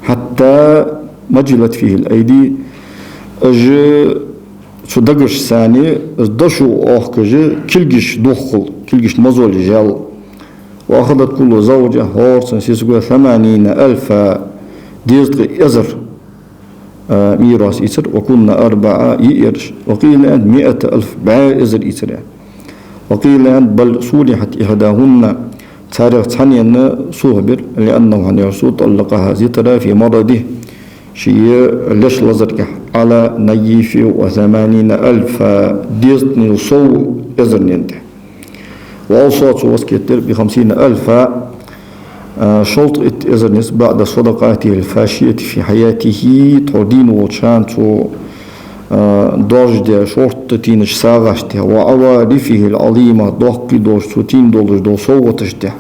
حتى مجلت فيه الأيدي أجي شو دقش ثاني دشوا أخكجي كلجش دخل كلجش مزول جال وأخذت كل زوجة هورسن سيسقوا 80,000 ديزق يزر ميراث إسر وكنا 4 يئرش وقيل أن 100,000 بعائزر إسر وقيل أن بل صلحت إحداهن تاريخ ثانيا صهبر لأنه عن يرسول طلقها زترا في مرضه شيء ليش لزرك على نيف 80,000 ديزن صو إزرنين وأوصات وسكتر ب50,000 شلط إزرنس بعد صدقاته الفاشية في حياته تعدين وشانتو درجة شرط تينش ساغشته وعوارفه العظيمة ضحك دوش ستين دولار دو صوتشته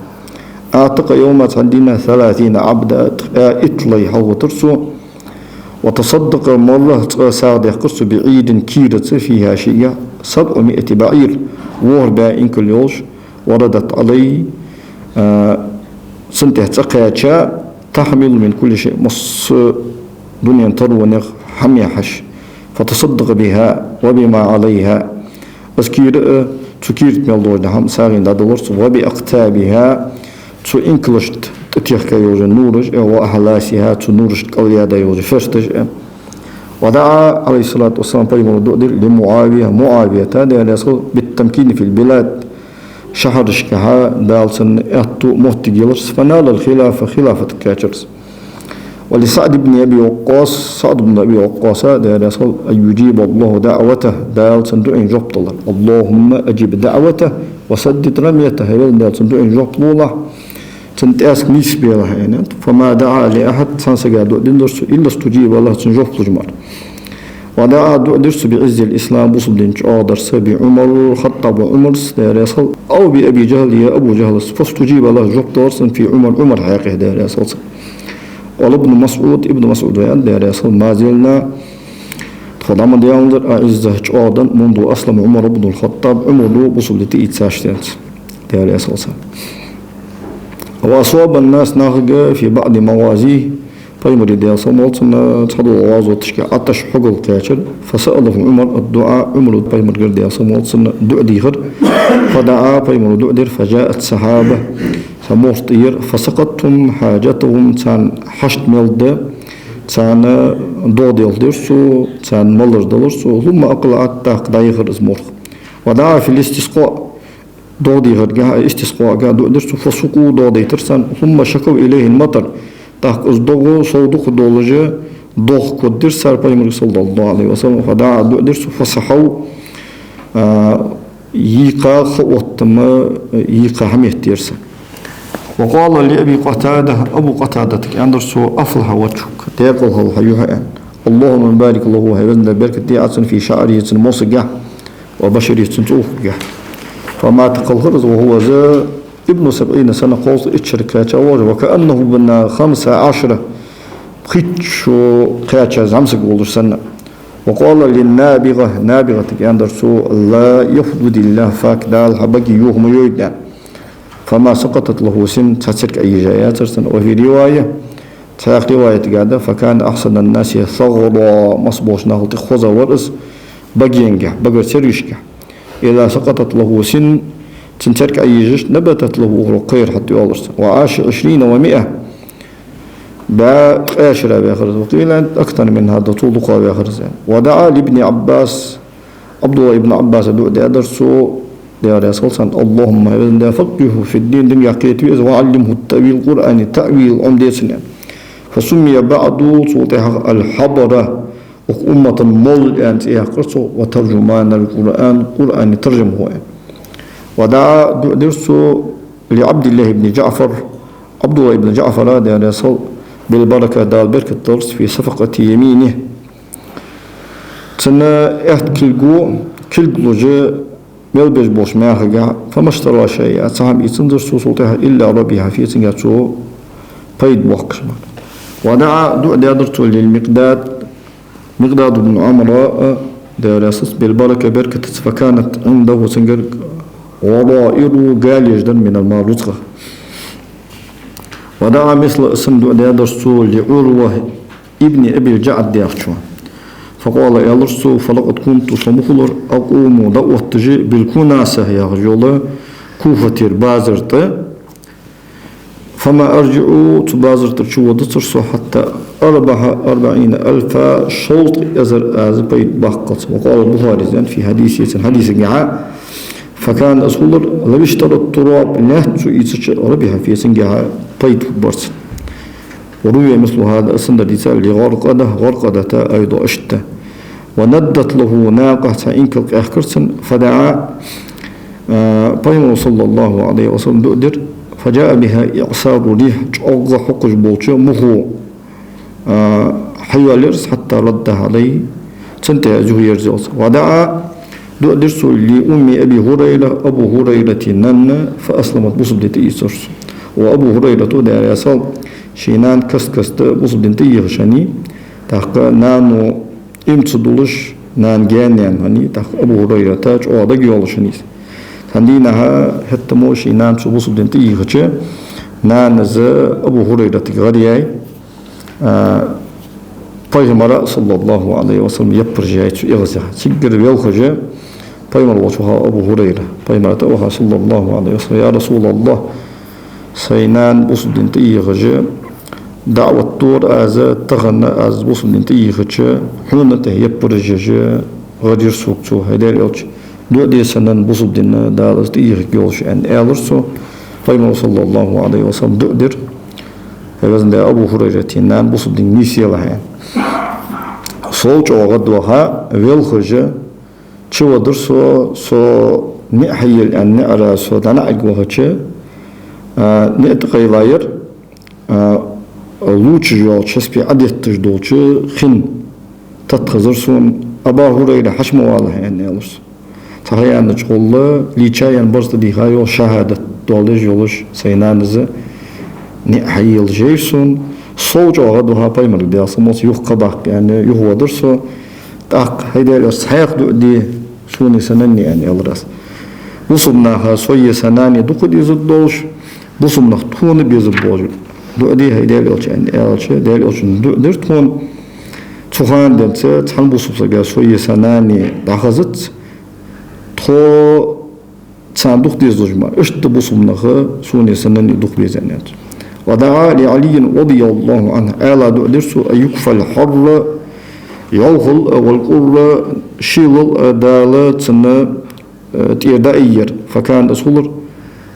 أعتق يوم عندنا 30 عبدا إطلي حو ترسو وتصدق مرة ساعد قرص بعيد كيرة فيها شيء 700 بعير وهربا كل يوش وردت علي سنته تقياتشا تحمل من كل شيء مص دنيا ترونغ حمي حش فتصدق بها وبما عليها أذكير تكيرت من الله نعم ساغين دادورس وبأقتابها تو إنكلشت تتيخ يوجد نورج وأحلاسها تو نورج قليادا يوجد فرستج ودعا عليه الصلاة والسلام بيمون دؤدر معاوية تادي يصل بالتمكين في البلاد شهرشكها دالسن أتو مهتجلرس فنال الخلافة خلافة كاتشرس ولسعد بن أبي وقاص سعد بن أبي وقاص دال يصل أن يجيب الله دعوته دالسن دعين جبط الله اللهم أجيب دعوته وسدد رميته دالسن دعين جبط الله تنتأسك نسبي لها يعني فما دعا لأحد سنسجا دندرس إلا استجيب الله تنجبط جمال ودعا درس بعز الإسلام بصدنج درس بعمر الخطاب وعمر دار يصل أو بأبي جهل يا أبو جهل فاستجيب الله جبط درسا في عمر حقيقه دار يصل ولابن مسعود ابن مسعود ويان دار يصل ما زلنا تخدم ديالر أعزه جادا منذ أسلم عمر بن الخطاب عمر بصدتي إتساشتنس دار يصل وأصاب الناس ناخج في بعض موازيه فيمر ديال صمولتنا تحضر وازو تشكي عطش حقل كاشر فسأله عمر الدعاء عمر فيمر ديال صمولتنا دع ديغر فدعا فيمر دعدر فجاءت سحابة سموش طير فسقطتم حاجتهم تان حشت ملد تان دو ديال درسو تان ملر دلرسو ثم أقلعت تاق دايغر ازمور ودعا في الاستسقاء دو ديغر جاء استسقاء جاء درسو فسقوا دو ديترسان ثم شكوا إليه المطر تاق ازدغو صودق دولجة دوخ كدر سار بيمر صلى الله عليه وسلم فدعا درسو فصحوا يقا خوتما يقا حميه تيرسا وقال لأبي قتادة أبو قتادة أندرسو أفلح وجهك تيقلها الحيوها اللهم بارك الله هبزنا بركة ديعة في شعرية موسقة وبشرية توفقة فما تقلغرز وهو ذا ابن 70 سنة قوس اتشركات وكأنه بنا 15 خيتشو قياتشا زمسك ولش سنة وقال للنابغة نابغة أندرسو لا يفضل الله فاك دال حبك يوهم يويدان فما سقطت له سن تسرك أي جايات وفي رواية تاق رواية قاعدة فكان أحسن الناس ثغرا مصبوش نهلت خوزا ورس بقينجح بقر سريشكح إذا سقطت له سن تنترك أي جيش نبتت له أخرى قير حتى يولرس وعاش 20 و100 عاشرة بآخر وقيل أكثر من هذا طول قوى بآخر ودعا لابن عباس عبد الله ابن عباس دعا درسو يا رسول الله اللهم فقهه في الدين دم يقيت وعلمه التأويل القرآن تأويل عمدة سنين فسمي بعد صوتها الحبرة أمة المول أنت يقرصه وترجمان القرآن ترجمه ودعا درسو لعبد الله بن جعفر عبد الله بن جعفر هذا يا رسول بالبركة دال بركة الدرس في صفقة يمينه تنا كل جاء ملبس بوش ماخجع فما اشترى شيء صاحب يتندر صوتها إلا ربيها في سنجاتو بيد وقت ودعا درسو للمقداد مقداد بن عمرو دراسس بالبركة بركة فكانت عنده سنجر وضائر قال يجدن من المال رزقه ودعا مثل اسم درسو لعروة ابن أبي الجعد دياخشوان فقال يا رسول فلقد كنت صمخلر أقوم دعوة تجي بالكناسة يا رجل كوفة بازرت فما أرجع تبازرت شو ودترسو حتى 40,000 شوط يزر بيت بقت وقال البخاري في حديث جعاء فكان أصولر لو اشترى التراب نهت يتشرب بها في سنجها بيت برس وروي مثل هذا السند رسالة غرقدة أيضا أشتى وندت له ناقة إنك أخكرسن فدعا بيمو صلى الله عليه وسلم دؤدر فجاء بها إعصار ريح جوغ حقش بولشو مخو حيوالرس حتى ردها عليه تنتهي زهير زوز ودعا دؤدرسو لأمي أبي هريرة أبو هريرة نن فأسلمت بصبدة إيسرس وأبو هريرة دعا يسال شينان كست بصبدة إيغشاني تحقى نانو إمتصدولش نان جانيان هني تحق أبو هريرة تاج أو أدق يولشانيس هندينها حتى موشي نان سبوصب دين تيغشة نان ز أبو هريرة غرياي پیغمبر صلى الله عليه وسلم يبرجاي تو إغزا سيقر بيوخجة پیغمبر وشوها أبو هريرة پیغمبر توها صلى الله عليه وسلم يا رسول الله سينان بوصب دين تيغشة دعوة طور آزا تغنى آز بوصب دين تيغشة حونته يبرجاجة غدير سوكتو هيدار يوش دو دي سنن بوصب دين دالز تيغش يوش أن آلرسو پیغمبر صلى الله عليه وسلم دؤدر هذا ده أبو هريرة نان بوصب دين نيسي لها صوت وغدوها ويلخجة شو درسو سو نحيل أن نعرى سو دنعجوها شيء نتقي لاير لوش جوال شسبي عديت تجدول شيء خن تتخزرسون أبا هريرة حشم والله يعني يلص صحيح أن تقول ليشاي أن برز دي هايو شهادة دولج يلش سينانز نحيل جيسون صوت وغدوها بايمر دي أصمص يخقبق يعني يهو درسو تاق هيدا الصحيح دي سوني سنني يعني الرأس وصلناها سوية سناني دقل يزد دولش وصلنا تون بيزد بوجه دي هيدا الألش يعني الألش دي الألش دير تون تخان دلت تحن بوصل سوية سناني دخزت تو تصندوق دي زوجما اشت بوصلناها سوني سنني دق بيزنات ودعا لعلي رضي الله عنه ألا درسو أن يكفى الحر يوغل والقر شيل دالة سنة تيردائير فكان أصولر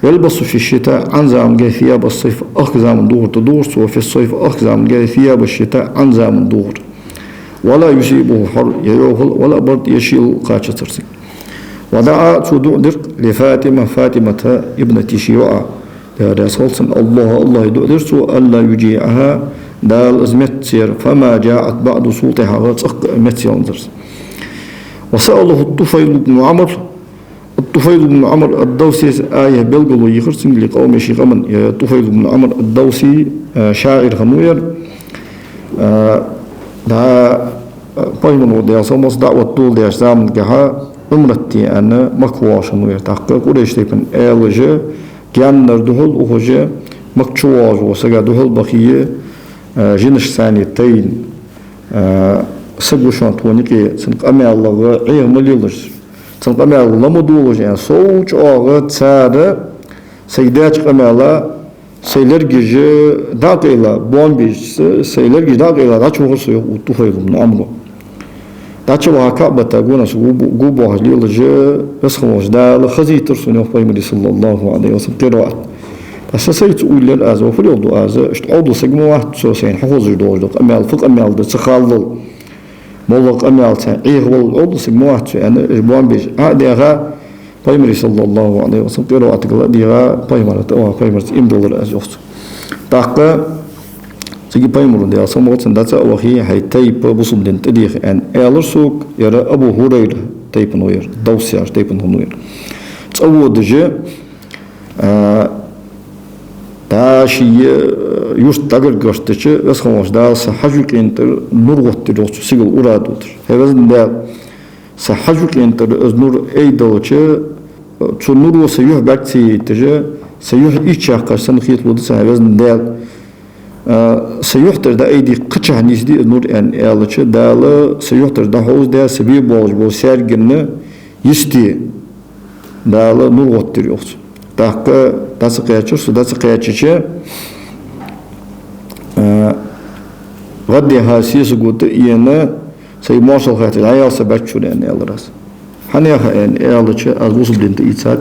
يلبس في الشتاء عنزام جاي ثياب الصيف أخزام دور تدورس وفي الصيف أخزام جاي ثياب الشتاء عنزام دور ولا يصيبه حر يوغل ولا برد يشيل قاتش ترسي ودعا تدؤدر فاطمة ابنة شيوعة يا رسول الله يدرسو ألا يجيعها دال أزمتسير فما جاءت بعد صوتها وتسق متسير وسأله الطفيل بن عمر الدوسي آية بلغلو يخرسن لقوم شيخمن يا الطفيل بن عمر الدوسي شاعر خموير دا بايمن ودي أصمص دعوة طول دي أجزام جها أمرتي أنا مكواش خموير تحقق وديش تيبن آلجة كان نردهل وخجة مكتشواج وسجا دهل بخية جنش ثاني تين سجوشان تونيكي سنقامي الله عيه مليلش سنقامي الله مدولش يعني صوت أغا تسادة سيدات قامي الله سيلرجي داقيلا بومبيش سيلرجي داقيلا داتش مخصو وطفيل من عمره داتش وهكذا تقولنا سجوبو هجليلج يسخوش دا لخزي ترسوني وفايمري صلى الله عليه وسلم قراءة أساسيت أقول للأز وفريض أز اشتعوض سجمو واحد سوسين حفظ جدوج دق أميال فق أميال ده تخالل مولق أميال تان إيه والعوض سجمو واحد سو أنا إجبوان بيج عاديها فايمري صلى الله عليه وسلم قراءة قال ديها فايمرت أو فايمرت إم دولار أز يخت تاقة سجي فايمر ده أصلا وقت سندات وهي هاي تايب بصم دين تديخ أن ألرسوك يرى أبو هريرة تايب نوير دوسيار تايب نوير تصود جه تاشي يوست تاجر قرطتش بس خمس دا سحجوك انتر نور وقت دوست سيقول أورادوتر هذا ده سحجوك انتر نور أي دوتش شو نور وسيوه بكتي تجا سيوه إيش قرصن خيط ودس هذا ده سيوحتر دا أيدي قطع نيسدي نور أن ألتش دالا سيوحتر دا هوز دا سبي بولج بول سيرجن يستي دالا نور وقت يوست تاكا داس قياتشر سو داس قياتشة غدي هاسيس قلت إينا سي موصل خاتل عيال سبتشو لأن ألراس هنيها أن ألتش أبوس بدنت إيتاد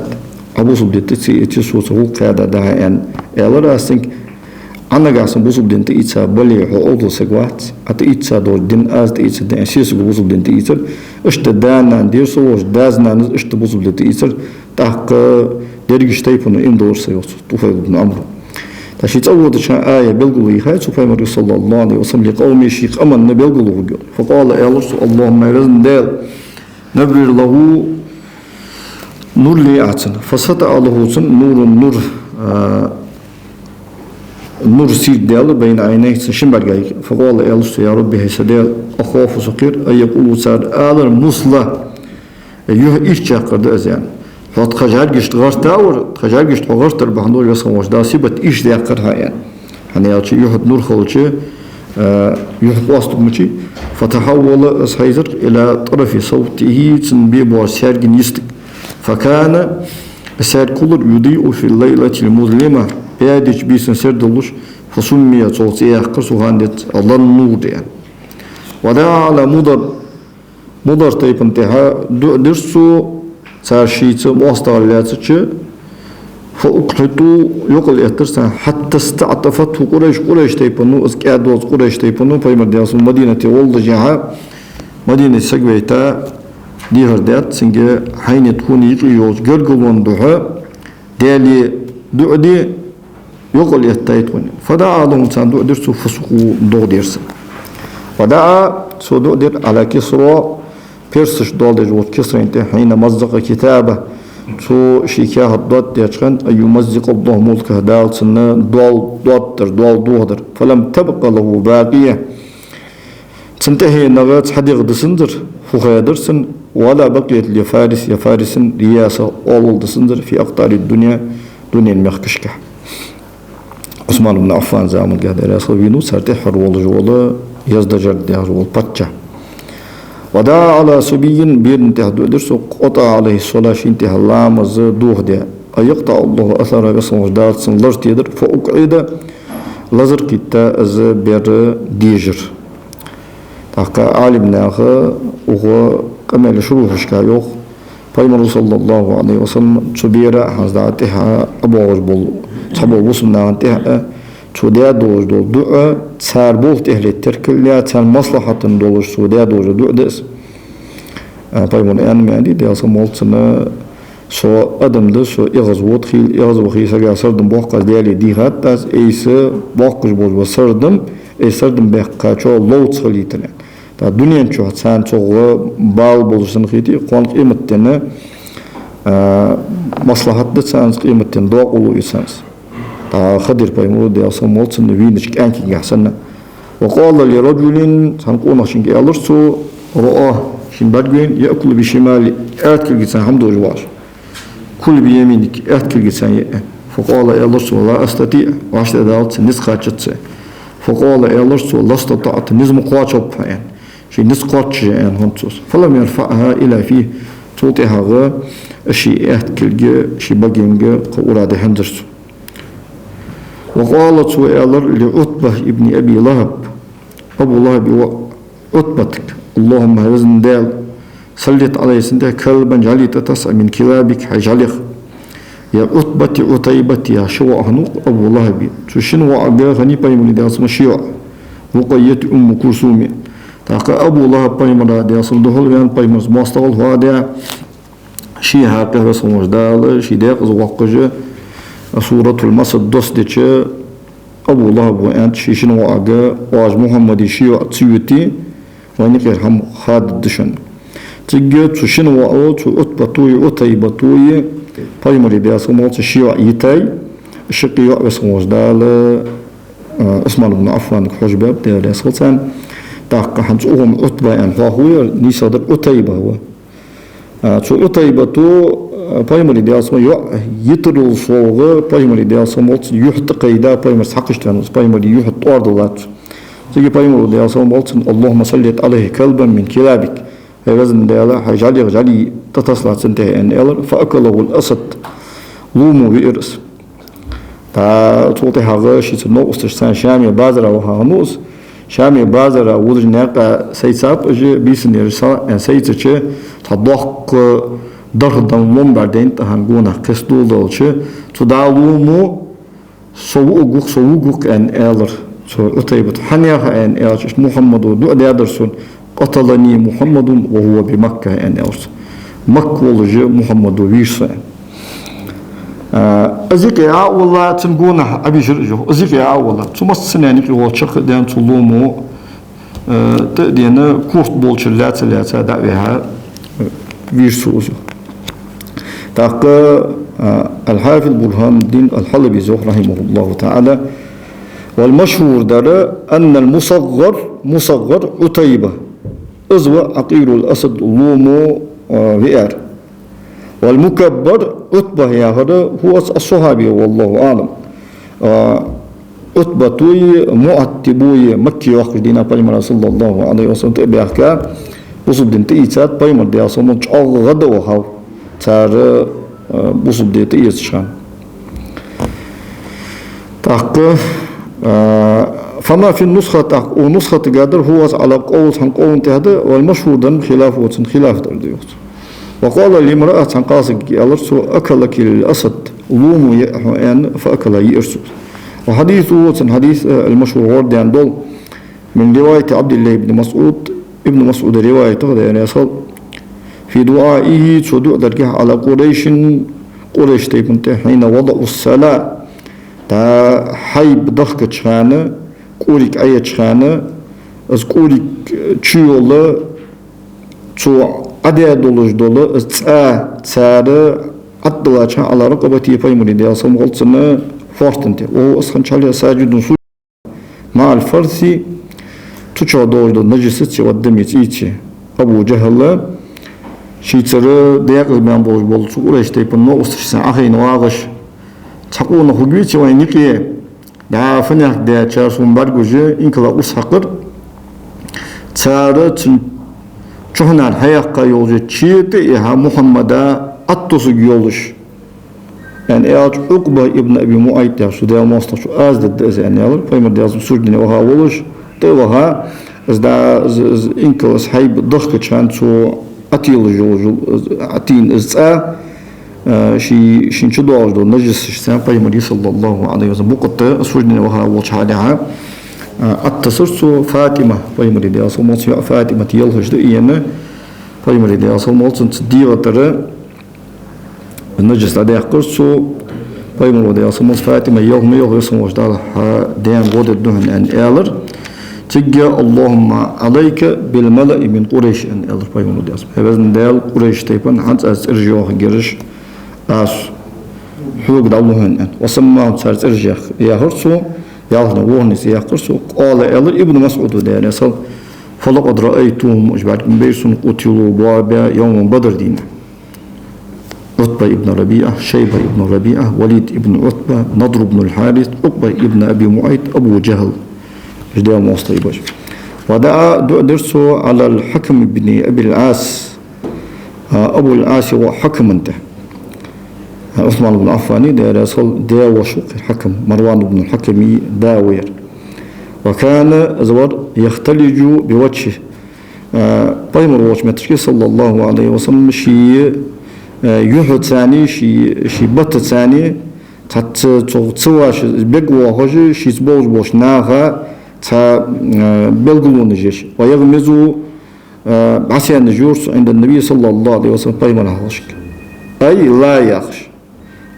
أبوس بدنت إيتشو سهول قاعدة ده أن ألراس تنك أنا قاسم بوس بدنت إيتاد بلي هو سقوات أت إيتاد دور دين أز إيتاد ده سيس بوس بدنت إيتاد إشت دانا ندير سووش دازنا نز إشت بوس بدنت إيتاد تاكا درجش تيبون إندور سيوت طفيل بن عمرو تاشي تعود شان آية بلغلي هاي سبحانه صلى الله عليه وسلم لقوم شيخ أمن بلغلو فقال يا الله اللهم يرزن دال نبرر له نور لي أعتن فسطع له نور نور سيد دال بين عينيه شمبر جاي فقال يا الله يا ربي هي سدال أخاف سقير أن يقول سعد آلر مصلى أيها إيش جاكر أزيان فتخجل جشت غرت أور تخجل جشت غرت البحنور يسموش داسي بت إيش ذاكرها يعني يالشي يحط نور خلشي يحط وسط مشي فتحول سهيزر إلى طرف صوته تنبيب وسيرج يستك فكان السير كله يضيء في الليلة المظلمة بيادج بيسن سردلوش فسمي صوتي أخر هاندت الله النور يعني ودعا على مضر تيب انتهاء درسو صار شيء مواصلات فأقلتوا يقول يترسل حتى استعطفته قريش تيبنو اسكاد وز قريش تيبنو فيما دياس مدينة ولد جها مدينة سجويتا دي هردات سنجا حين تكون يجيوز جرجلون دوها دالي دعدي يقول يتايتون فدعا لهم سان دعدرسو فسقوا دعدرسن ودعا سو دعدر على كسرى بيرسش دولدج وكسر انت حين مزق كتابه تو شيكاه الضد يشكن أن يمزق الله ملكه دال سنة دول دوهدر فلم تبق له باقية تنتهي نغات حديق دسندر فخيدرسن ولا بقيت لفارس رياسة أول دسندر في أقطار الدنيا المخكشكة عثمان بن عفان زامن قاعد راسل بينو سرتحر والجولة يزدجر ديار والبتشة ودعا على سبي بيرنته درس قطع عليه الصلاة شنته لامز دوه ده أيقطع الله أثر بسمج دارت سن لرت يدر فأقعد لزر كتا أز بير ديجر تحقا عالمنا وهو كمال شروح شكايوخ فيمر صلى الله عليه وسلم تبيرا حزداتها أبو عجبول صحبه وصلنا انتها سوديا دوج دول دعاء تسار بولت أهل التركية تسار مصلحة دولج سوديا دوج دعاء دس فيمون أنا يعني ده أصلا مولتنا سو أدم ده سو إغزوت خيل إغزو سجى سردم بوقع ديالي دي هات تاس إيس بوقع بوج وسردم إيس سردم بيقع شو لوت خليتنا تا الدنيا شو هتسان شو بال بوج سنخيتي قان قيمتنا مصلحة ده سان قيمتنا ضاق ولو إنسان خدر بيمرود دي أصلا مولتنا وينش كأنك يحسنا وقال لرجل سنقول شنك ألرسو رآه شن بدوين يأكل بشمال أتكل جسان حمد وجواش كل بيمينك أتكل جسان فقال يا الله لا أستطيع وعشت دالت نسخة جتسه فقال إلرس لا استطعت نزم قواتشوب يعني شي نسقطش يعني هنتوس فلم يرفعها إلى فيه توتيها غا شي إهت كلجة شي بجينجة قوراد هندرس وقالت وإلر لعتبة ابن أبي لهب أبو لهب عتبتك اللهم هزن دال سلت عليه سنده كلبا جليت تسع من كلابك حجلخ يا عتبتي عتيبتي يا شو أهنوق أبو لهب تشين وعجا غني بايمون داس مشيع وقيت أم كلثوم تاك أبو لهب بايمون داس الدهول بيان بايمون مستقل هذا شيء هكذا بس مجدال شيء داق زوقجة سورة المسد دوستش أبو لهب وأنت شين وعجا واج محمد شيع تسيوتي وينك هم خاد دشن تيجي تشين وعو عتبتوي عتيبتوي بايمون داس موت شيع يتاي الشقي بس مجدال اسمه بن عفان حجباب ده سلطان تاك حنت أهم عتبة يعني هو نيسادر عتيبة هو عتيبة تو بايمون داس ما يترول صوغ بايمون داس موت يحط قيدا بايمون حقشتان بايمون يحط أرض تيجي بايمون داس موت اللهم صليت عليه كلبا من كلابك هذا دالا حجالي تتصلع سنتهي أن إلر فأكله الأسد لومو بإرس توتي هاغشي تنو استشسان شامي بازرا وهانوس شامي بازرا ودر ناقا سيساب اجي بيسن يرسا ان سيتشي تضحك دردن لومباردين تهانغونا كسدول دولشي تدالومو سووغوك ان إلر سو اتيبت حنياها ان إلر محمد دو دادرسون قتلني محمد وهو بمكة ان إلر مكة ولجي محمد ويرسا أزيكي والله تنقونا أبي جرجو أزيكي والله تمس سناني في وشق دان تلومو تأدينا كوست بولش لا دعوها فيرسوزو تاق الحافظ برهان الدين الحلبي رحمه الله تعالى والمشهور دار أن المصغر عتيبة أزوى عقيل الأسد لومو وئر والمكبر عتبة يا هذا هو الصحابي والله أعلم عتبة توي معتبوي مكي وقت دينا بيمر صلى الله عليه وسلم تبعك بوسب دين تيسات بيمر ديا صمون شغل غدا وهاو تار بوسب دي تيسشان تاق فما في النسخة تاق ونسخة قادر هو على قول قول هذا والمشهور دن خلاف درديوت وقال لامرأة قاسق ألرسو أكلك الأسد لومو يأحوان فأكل يأرسو وحديثه حديث المشهور وردان دول من رواية عبد الله بن مسعود ابن مسعود رواية يعني يصل في دعائه تدعو درجة على قريش تيبنت حين وضعوا الصلاة تا حيب ضخك تشخانة قولك أي تشخانة از قولك تشيولا تو أدي دولج دولة تسارة أدلاشا على رقبتي فيمني دي أصلا غلطنا فورتنتي وهو أصلا شالي ساجد سوء مع الفرثي تشع دولج نجسة والدم يتيتي أبو جهل شيتر دياقل بيان بولج بولج قريش تيبن نوستشسان أخي نواغش تقول نخوجيتي وينيكي دا فنيح دي تشارسون بارجوجي إنكلا أسحقر تسارة شهنا الحياة يولج تشيت إها محمد أتوس يولج يعني إيش عقبة ابن أبي معيط يا سودا ماستر شو أزد دز يعني يلا فيما دياز سجني وها ولج توها إذا إنكل صحيب ضخ كان شو أتيل جولج أتين إزاء شين شو دوار دو نجس سان فيما صلى الله عليه وسلم بقطة سجني وها ولج عليها التصرص فاطمة فيما دياز مالتي فاطمة يلهج دقيقة فيما دياز مالتي تدير ترى النجس لديه قرصو فيما دياز مالتي فاطمة يوم يسموش دار ديان غود الدهن أن إيلر تجي اللهم عليك بالملأ من قريش أن إيلر فيما دياز هذا ديال قريش تيبان حتى أرجعوه جرش أس حقوق دالوهن أن وسماه صارت أرجع يا هرسو يالنا وهنس يا قرصو قال إيلر ابن مسعود ديان يصل فلقد رأيتهم أجبار بيرسون قتلوا بوابا يوم بدر دينا عتبة ابن ربيعة شيبة ابن ربيعة وليد ابن عتبة نضر بن الحارث عقبة ابن أبي معيط أبو جهل جدا مصطيبش ودعا درسه على الحكم بن أبي العاص أبو العاص هو حكم انت عثمان بن عفان دا وشوق الحكم مروان بن الحكم داوير وكان زور يختلج بوجهه بايمر وجه متشكي صلى الله عليه وسلم شي يحد ثاني شي بط ثاني تسواش بقوا هوجي شي زبوش ناغا تا بلغلون جيش ويغمزوا عسيان جورس عند النبي صلى الله عليه وسلم بايمر هوشك أي لا يخش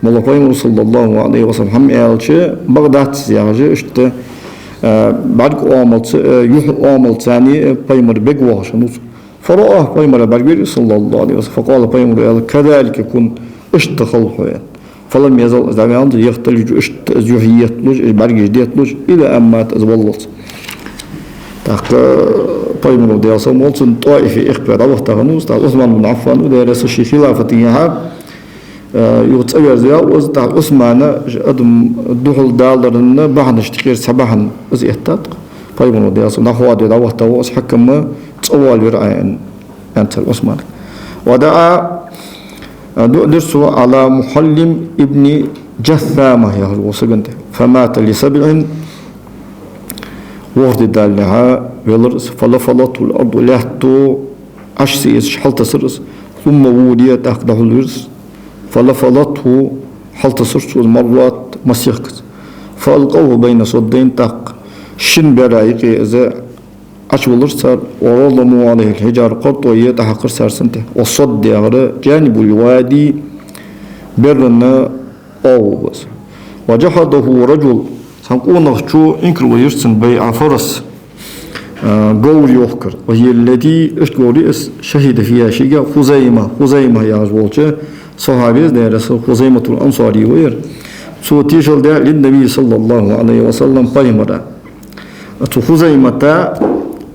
مولى بايمر صلى الله عليه وسلم هم يالشي بغداد زياجي اشت بعد عمل ثاني بايمر بقوا شنوس فرآه بايمر برجري صلى الله عليه وسلم فقال بايمر كذلك يكون اشتغل حيان فلم يزل زمان يختلج اشتزوهية لوج برجر ديت لوج إلى أن مات أزولت تاق بايمر دياسا مولتن طائفة إخبار الله تغنوس تاق عثمان بن عفان ودارس الشي خلافتها يوتسوي زياوز تاع عثمان أدم دخل دالرنا بعد اشتكير سبحان زيتات بايمر دياسا نحو دي دعوة تواس حكم تصوال برعاين أنت عثمان ودعا درسه على محلم ابن جثامة يا وسجنته فمات لسبع ورد دالها ولرس فلفلت الأرض لهتو عشسيس حلت سرس ثم ودي تأخذه الورس فلفلته حلت سرس مرات مسيخت فألقوه بين صدين تق شن برايق إذا أشولر صار ورضموا عليه الحجار قط ويتحقر صار سنته وصد يغرى جانب الوادي برنا أو بس وجحده رجل سنقول نخشو إنكر ويرسن بيع فرس قول يوخر وهي التي اشتقولي شهد فيها شيء خزيمة يا عزوالك صحابي دارس خزيمة الأنصاري وير سو تيشل دا للنبي صلى الله عليه وسلم قيمرا خزيمة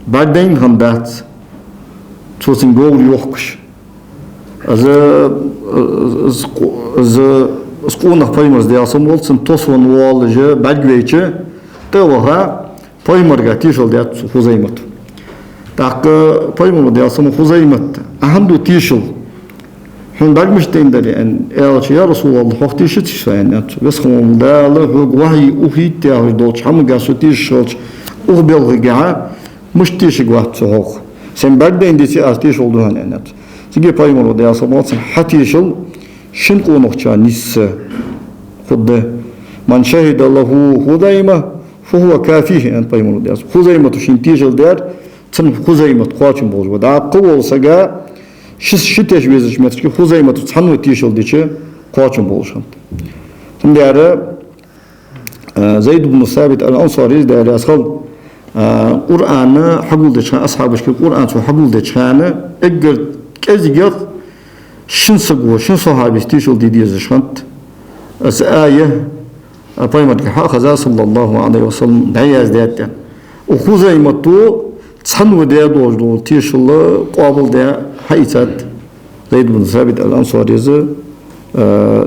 بعدين هندات توسين قول يوخش از سكونة بايمرز دي أصلا ولسن توسون والجا بعدويتش توها بايمر تيشل دي خزيمة تاك بايمر دي أصلا خزيمة أهندو تيشل هم بعد مش تندري أن يا رسول الله وقت تيشتش فين بس هم دا له وحي أوهيت تاعه دوتش هم قاسو تيشلش أقبل رجعه مش تيشك واحد صحوخ سن بعدين دي سي تيشل دوهن أنت تيجي بايمر دي أصلا حتيشل شنقو نخشى نس خد من شهد له خزيمة فهو كافيه أن بايمر دي أصلا خزيمة شن تيشل دار تن خزيمة قاتم بوز ودا قول سجا شتيش بيزش مترك خزيمة تحنو تيشل ديش قاتم بوزشان ثم دار زيد بن ثابت الأنصاري دار أصلا قرآن حبول ديش أصحابش القرآن سو حبول ديش أنا أجر كذا شن سقوا شن صحابي تيشل دي زشانت أس آية بايمر كحاخذ صلى الله عليه وسلم دعياز ديتان وخزيمة تو تحنو ديا دوج تيشل قابل ديا حيثات زيد بن ثابت الأنصاري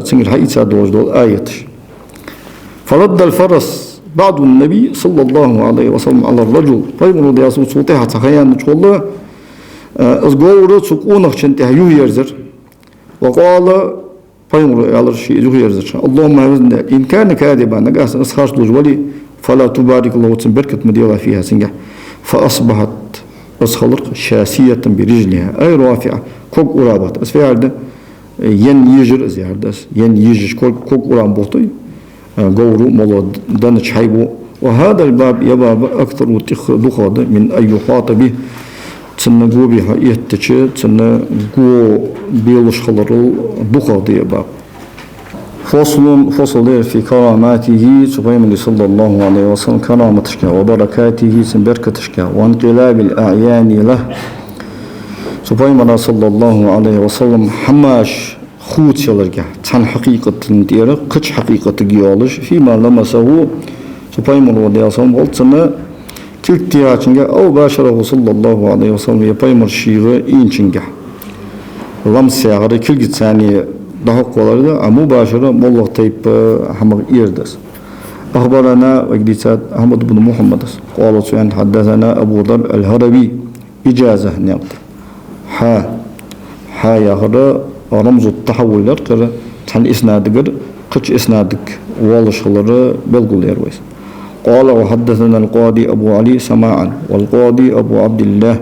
سنجر حيثات دوج آيتش فرد الفرس بعد النبي صلى الله عليه وسلم على الرجل بايمر ديا صوتها تخيان الله أزغور سكون خشنته يويرزر وقال بايمر على الشيء يويرزر اللهم إن كان كاذبا نقاس أسخاش دوجولي فلا تبارك الله وتبركة مديرة فيها سنجح فأصبحت أسخلق شاسية برجلها أي رافعة كوك أرابط أسفيها ده ين يجر أزياردس ين يجر كوك أرام بوطي قورو مولو دانش حيبو وهذا الباب يباب أكثر دخاد من أن يحاط به تنقو بها يهتشي تنقو بيلوش خلرل دخاد يباب فصل في كراماته سبحانه صلى الله عليه وسلم كرامتك وبركاته سنبركتك وانقلاب الأعيان له سبحانه صلى الله عليه وسلم حماش خوت يلرجع تن حقيقة تندير قش حقيقة جيالش فيما لمسه سبحانه وتعالى قلتنا تلتياتنجا أو باشره صلى الله عليه وسلم يبايمر شيغة إنشنجا لمس يغري كل ثانية دهق ولرده مباشرة مولى طيب حمر إيردس أخبرنا وجديسات أحمد بن محمد قال سفيان حدثنا أبو ذر الهروي إجازة نقد يا هذا رمز التحول لرقر تحن إسنادك قش إسنادك والشغلر بلغولير ويس قال وحدثنا القاضي أبو علي سماعا والقاضي أبو عبد الله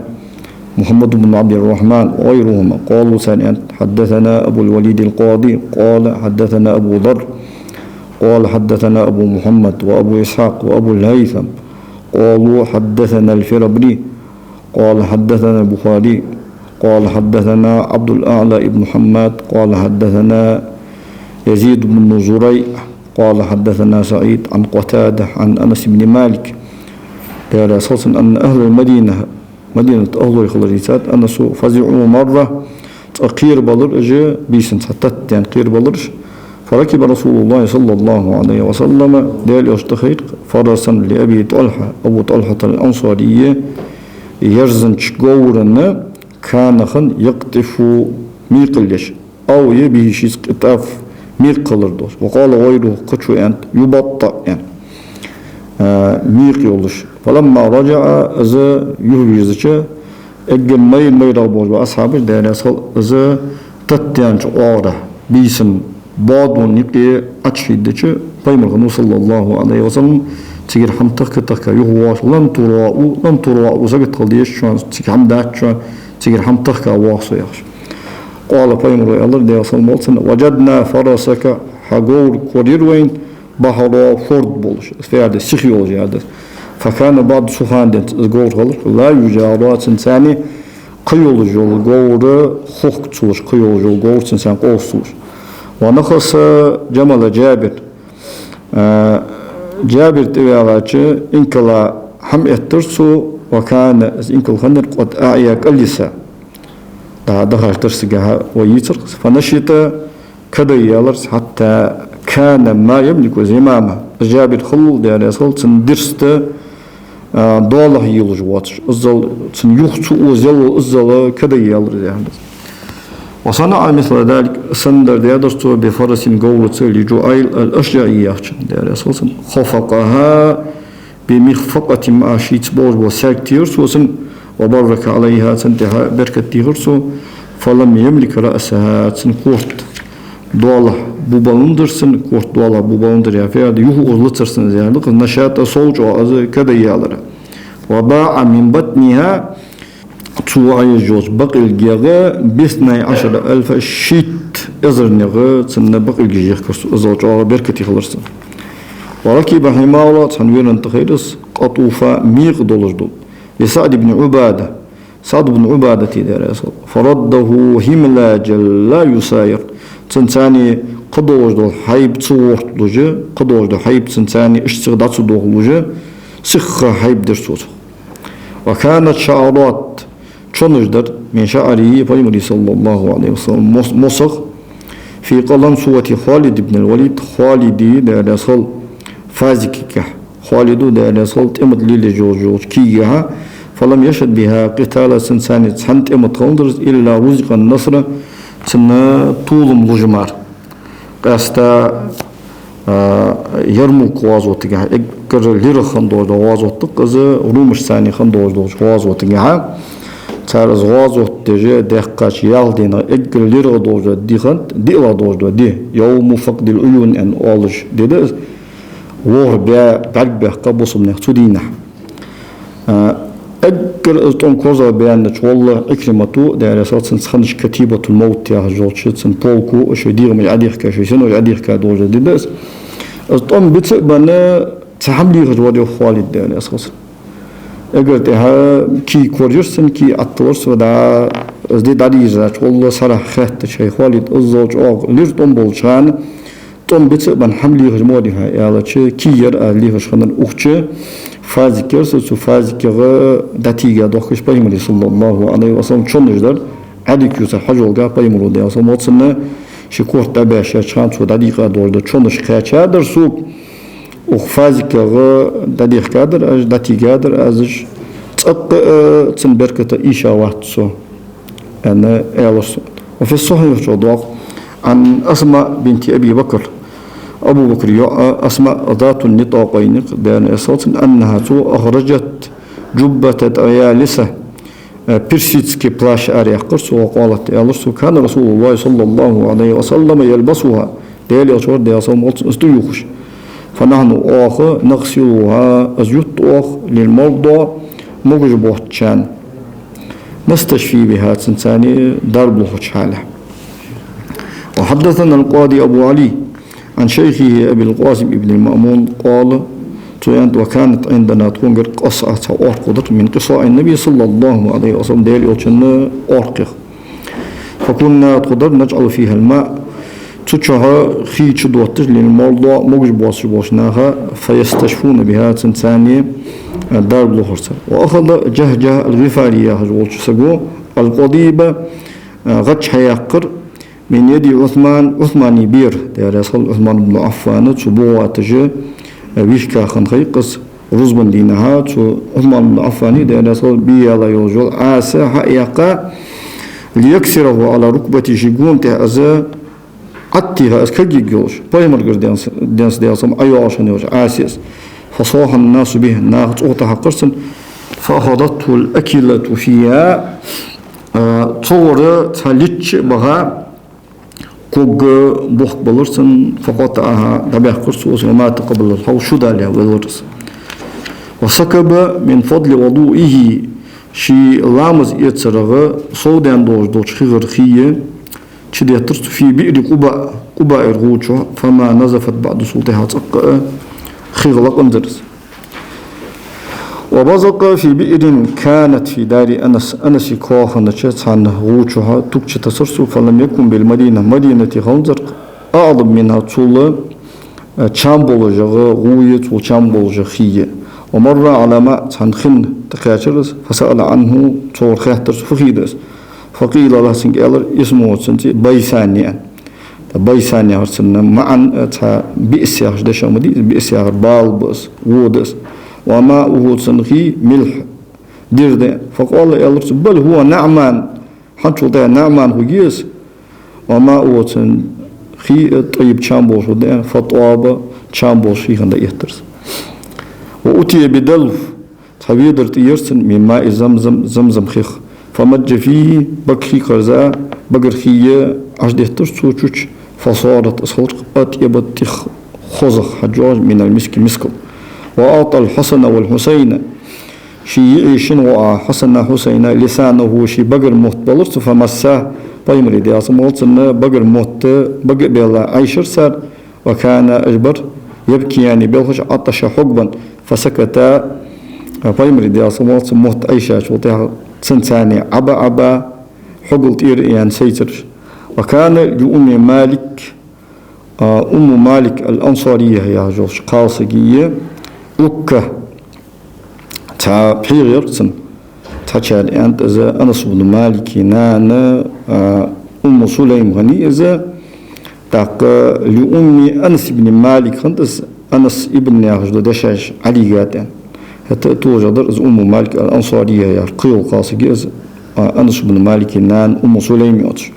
محمد بن عبد الرحمن وغيرهما قالوا ثانيا حدثنا أبو الوليد القاضي قال حدثنا أبو ذر قال حدثنا أبو محمد وأبو إسحاق وأبو الهيثم قالوا حدثنا الفربري قال حدثنا البخاري قال حدثنا عبد الأعلى بن حماد قال حدثنا يزيد بن زريع قال حدثنا سعيد عن قتادة عن أنس بن مالك قال أساسا أن أهل المدينة مدينة أهل الخلريسات أنس فزعوا مرة قير بلر أجي بيسن ستت يعني قير بلرش فركب رسول الله صلى الله عليه وسلم ديال يشتخير فرسا لأبي طلحة أبو طلحة الأنصارية يرزن شقورنا كان خن يقطف ميقلش أو يبيه شيس قطاف ميقلر دوس وقال غيره قطشو أنت يبطأ يعني ميق يولش فلما رجع إذا يهويزش أجل مي رابوز وأصحابه ديال يصل إذا تتيانش أوره بيسن بعض نقي أشهدش بيمر صلى الله عليه وسلم تيجي حمتك كتك يهواش لن تراء زبط قليش شان تيجي حمدات شان تيجي حمتك واصل يخش قال بيمر الله ده صلى الله عليه وسلم وجدنا فرسك حجور كوريروين بحر فرد بولش في هذا سخيول هذا فكان بعض سخان ده جور غلط لا يجارات إنساني قيول جول جور خوك تسوش قيول جول جور إنسان قوسوش ونخص جمل جابر جابر تبعاتش إنكلا هم يترسو وكان إنكل خنر قد أعيا كلسا دخل ترسجها ويتر فنشط كذا يالرس حتى كان ما يملك زمامه جابر خلو ده رسول سندرست دولة يلجواتش أزل سنيوخت وزل أزل كذا يالرس يعني وصنع مثل ذلك سندر ديادرتو بفرس قولة لجوائل الأشجعية ديادرتو خفقها بمخفقة معاشيت بوز وساكتيرس وسن وبرك عليها سنتها بركة تيغرسو فلم يملك رأسها سنكورت دولة بوبالندرسن كورت دولة بوبالندر يافياد يهو أغلطرسن زيادة نشاط صوج وعز كذا يالر وباع من بطنها تسوعي جوز بقي الجيغة بثني 10,000 شيت إزرنغة سنة بقي الجيغ كرسو إزرج بركة خلصن وركب حمارة تنوير تخيرس قطوفة ميق دولجدو لسعد بن عبادة سعد بن عبادة تدرس فرده هملا لا يساير تنساني قدوجدو حيب تصورت لجه قدوجدو حيب تنساني اشتغدات صدوه لجه سخة حيب درسوت وكانت شعرات شنجدر من شعره فيمري صلى الله عليه وسلم مصغ في قلنسوة خالد بن الوليد خالدي دارسل فازكك خالد دارسل تمت لي جوج كيها فلم يشهد بها قتال سنساني سنت امت خلدرز إلا رزق النصر سنة طولم لجمار قاستا يرموك وازوتك اكر لير خندوج وازوتك رومش ثاني خندوج وازوتك تارز غازوت تجي دقاش يالدينا اكر لير دوج دي خند دي لا دوج دي يوم فقد العيون ان اولج ديدز وور بيا بعد قبص من تدينا أجر أستون كوزا بيان والله إكرمتو ده أساسا سخنش كتيبة الموت يا جورج سن بولكو شو دير من عديك كشيء سنو عديك كدوج ديدس أستون بتسبنا تحملي غزوة خالد ده أساسا أجر تها كي كورجسن كي أطورس ودا أزدي داريزة والله صراحة خات شيء خالد الزوج أو ليرتون بولشان توم بتسبن حملي غزوة ده يا لشة كير اللي غشنا أختش فازكر سو فازكر داتيجا دوخش بايمري صلى الله عليه وسلم شونجدر عليك يوسف حجولغا بايمرو دي اصلا موتسن شكور تباشا شانتو داديقا دورد شونش خاچا درسو او فازكر داديق كادر اج داتيجادر ازج تصق تنبركه ايشا واتسو انا الوس وفي الصحيح جودوق عن اسماء بنت ابي بكر أبو بكر أسماء ذات النطاقين بأن أساس أنها أخرجت جبة طيالسة بيرسيتسكي بلاش أريقرس وقالت يالرس كان رسول الله صلى الله عليه وسلم يلبسها ديالي أشور دياسم أستيوخش فنحن آخر نغسلها أزيوت آخ للمرضى مجبوتشان نستشفي بها تنساني دربه حاله. وحدثنا القاضي أبو علي عن شيخه أبي القاسم ابن المأمون قال وكانت عندنا تونجر قصعة أرقدت من قصاء النبي صلى الله عليه وسلم ديالي أوتشن أرقق فكنا قدر نجعل فيها الماء تشها خيش دوتش للمرضى مجبوس بوشناها فيستشفون بها تنساني دار بلوهرسا. وأخذ جهجه الغفارية هجولش سقو القضيبة غتش حيقر من يد عثمان بير ديال عثمان بن عفان تبوع تجي ويشكا خنخيقس رزبن دينها عثمان بن عفان ديال بيالا يوجول عاسى حيقا ليكسره على ركبة شيقون تهزا عتيها اسكجي جوش بايمرغر ديانس دياسم ايواشن يوش عاسيس فصاح الناس به ناقص اوتها قرسن فأخذته الأكلة فيها تصور تلتش بها كوج بوخ بلرسن فقطعها دبيح قرصوس وما تقبل الحو شد عليها بالورس وسكب من فضل وضوئه شي لامز يتسرغ صودان دوش خيغر خيه شدي ترت في بئر قباء الغوشة فما نزفت بعد صوتها تقى خيغلق اندرس وبزق في بئر كانت في دار أنس كوخ نشت عن غوشها تكش تسرسو فلم يكن بالمدينة مدينة خنزرق أعظم منها طول تشامبول جغ غوية وتشامبول جخية ومر على ماء عن خن تكاشرس فسأل عنه طور خيحترس فخيدس فقيل له سنجالر اسمه سنتي بيسانيا هرسنا معا بئسياغ دشا مدي بئسياغ بالبس وودس وما هو سنخي ملح ديرد فقال يالر بل هو نعمان حتى ده نعمان هو يس وما هو سنخي طيب شامبوش ودين فطواب شامبوش يخند يهترس وأتي بدلف تبيدر تيرسن من ماء زمزم خيخ فمج فيه بكخي قرزا بقرخية عجده ترسوچوچ فصارت أصخلق أطيب تخ خزخ حجاج من المسك مسكم وأعطى الحسن والحسين شي شنو حسن حسين لسانه شي بقر موت بلرس فمساه بايمري دي أسمولتنا بقر موت بقر بيلا عيشر سار وكان أجبر يبكي يعني بيلخش عطش حقبا فسكت بايمري دي أسمولتنا موت عيشاش وطيها سنتاني عبا حقل طير يعني سيتر وكان لأم مالك أم مالك الأنصارية يا جوش قاصقية أكة تا بيغيرسن تشال أنت إذا أنس بن مالك نانا أم سليم غني إذا تاق لأم أنس بن مالك خندس أنس ابن ياخذ دشاش علي قاتن حتى توجد أم مالك الأنصارية يا قيل قاصقية أنس بن مالك نان أم سليم يوتش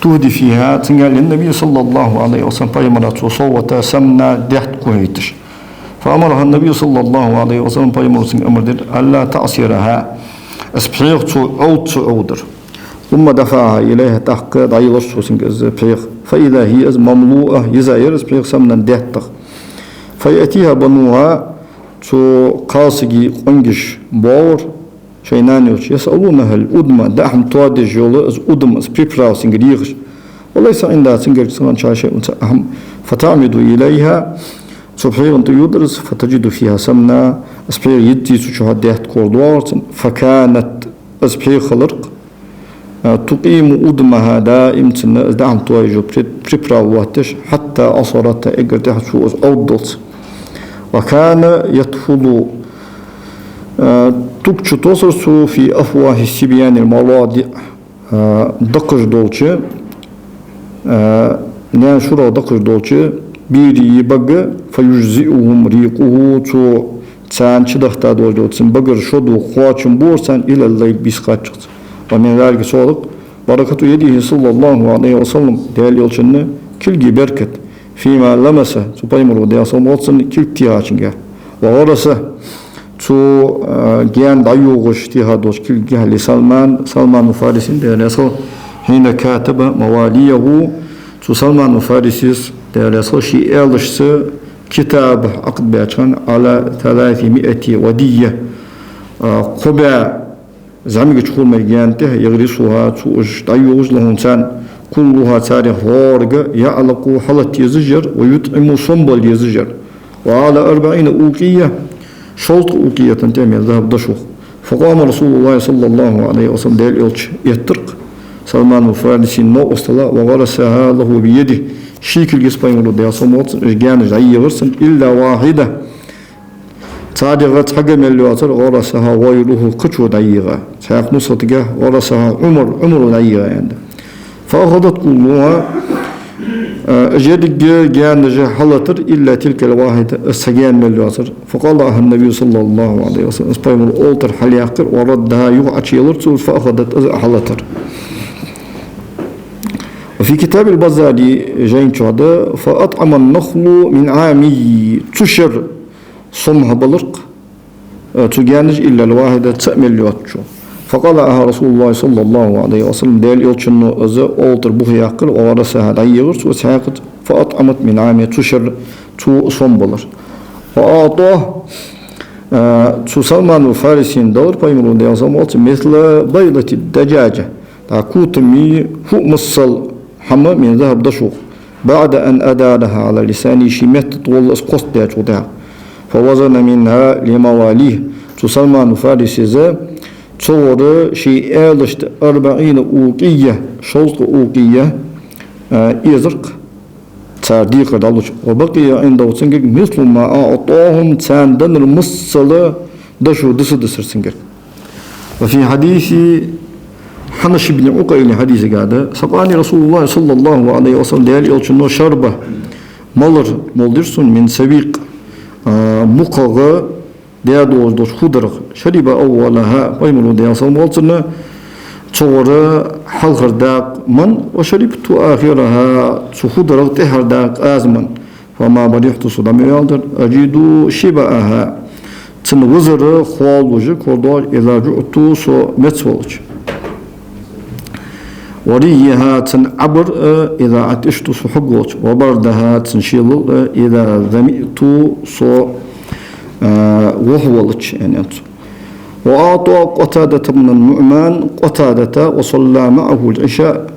تهدي فيها تنقال النبي صلى الله عليه وسلم فيمرت وصوت سمنا دحت كويتش فأمرها النبي صلى الله عليه وسلم فيمرت أمر ألا تعصرها أسبحيق أو تعودر ثم دفعها إليها تحق دعيلش فإذا هي مملوءة يزاير أسبحيق سمنا دحت فيأتيها بنوها تو قاصقي قنجش باور شينانيوش يسألونها الأدمى دعم توادي جولة از أدمى از بريبراو سنجريغش وليس عندها سنجر سنان شيء أهم فتعمد إليها سبحيغ أنت يدرس فتجد فيها سمنة أسبحيغ يدي سوشهديات كوردوارت فكانت أسبحيغ خلق تقيم أدمها دائم دعم توادي جو بريبراو واتش حتى أصرت إقرتها شو از أودلت وكان يطفل تكش تصرسو في أفواه السبيان المواضع دقش دولشة نان شرا دقش دولشة بيري بقى فيجزئهم ريقه تو تسان شدختا دولشة تسن بقر شدو خواتشن بورسان إلى الليل بيسقاتشت ومن ذلك صادق بركة يده صلى الله عليه وسلم ديال يلشن كلجي بركت فيما لمس تبيمر ديا صموتسن كيلتياشنجا وغرسه تو جيان دايوغش تيهادوش كيلجه سلمان فارسين ديا حين كاتب مواليه تو سلمان فارسيس ديا شي إلش كتاب عقد بيتشان على 300 ودية قبع زعمي تقول مجانته يغرسها توج دايوغش لهم تان كلها تاريخ غورغ يعلق حلت يزجر ويطعم صنبل يزجر وعلى 40 أوقية شلط أوقية تنتمي ذهب دشوخ فقام رسول الله صلى الله عليه وسلم ديل إلش يترق سلمان الفارسي نو أصلا وغرسها له بيده شيك الجسبين ولدها صموت جان جاي غرسن إلا واحدة تاريخ حاجة من الواتر غرسها ويله قطو دايغة ساق نصتها غرسها عمر دايغة عنده فأخذت كلها جد جان حلتر إلا تلك الواحدة السجان من الواتر فقال النبي صلى الله عليه وسلم اسبايم الأولتر حلياقر وردها يوعى يلرسل فأخذت حلتر. وفي كتاب البزاري جاين شهداء فأطعم النخل من عامي تشر صمها بلرق تجانج إلا الواحدة تأمل الواتشو فقال رسول الله صلى الله عليه وسلم ديل يلشنو أزا أولتر بوه يقل وغرسها دايغرس وساقط فأطعمت من عامي تشر تو صنبلر وأعطاه تو سلمان الفارسين دور بايمرون دي أصمت مثل بيضة الدجاجة تاكوتمي فوق مصل حما من ذهب دشوخ بعد أن أدارها على لساني شمت طول اسقط ديها فوزن منها لمواليه تو سلمان الفارسي ذا تصور شيء آلشت 40 أوقية شلط أوقية إزرق تصديق دالوش وبقي عنده سنجر مثل ما أعطاهم تاندن المصل دشو دسر سنجر. وفي حديث حنش بن عقيل حديث قاعدة سقاني رسول الله صلى الله عليه وسلم ديال يلشنو شربة مولدرسون من سبيق مقاغ ديال دوش خضر شرب أولها قيمرو ديال صمولتنا تصور حلقر داق من وشربت آخرها خضر تهر داق آزمن فما بريحت صدامي يالدر أجد شبعها تنوزر خوالوج كودول إذا جعتو سو متسولج وريها تنعبر إذا عتشت سحقوت وبردها تنشيل إذا ذمئت سو وهولج يعني وأعطى قتادة من النعمان قتادة وصلى معه العشاء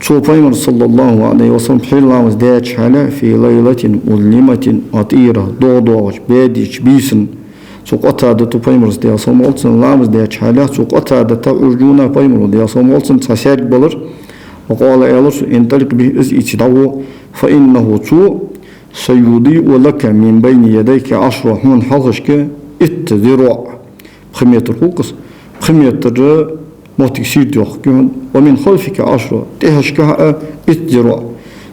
توفيمر صلى الله عليه وسلم حيلا وزداد حاله في ليلة مظلمة أطيرة ضوضوش باديش بيسن سو قتادة توفيمر صلى الله عليه وسلم لامز داد حاله سو قتادة أرجونا فيمر صلى الله عليه وسلم تسارك بلر وقال إلرس انطلق به إذ اتدعو فإنه تو سيضيء لك من بين يديك 10 من حظشك اتذراع خمية الحوقس خمية الر موتكسير ديوخكيون ومن خلفك 10 تهشكها اتذراع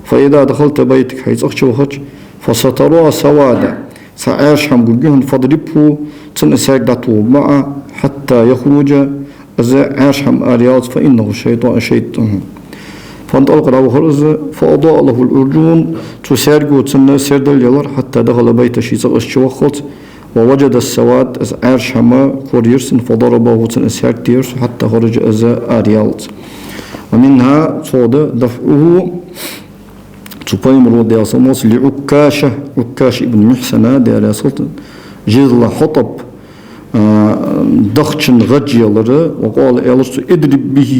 فإذا دخلت بيتك حيث أخشوهج فسترى سوادا سعيش حمقون فاضربه تنساك داتو معه حتى يخرج إذا عاش حم أرياض فإنه شيطان فانطلق له خرز فأضاء له الأرجون تسارقو تسنى سيردل يلر حتى دخل بيت شيطان أشتوخت ووجد السواد از عرش هما كوريرسن فضربه تنسير تيرس حتى خرج از أريالت ومنها صود دفعه تبايم رودي أصموس عكاش ابن محسنة ديال سلطان جزل حطب دخشن غجيلر وقال إلرس اضرب به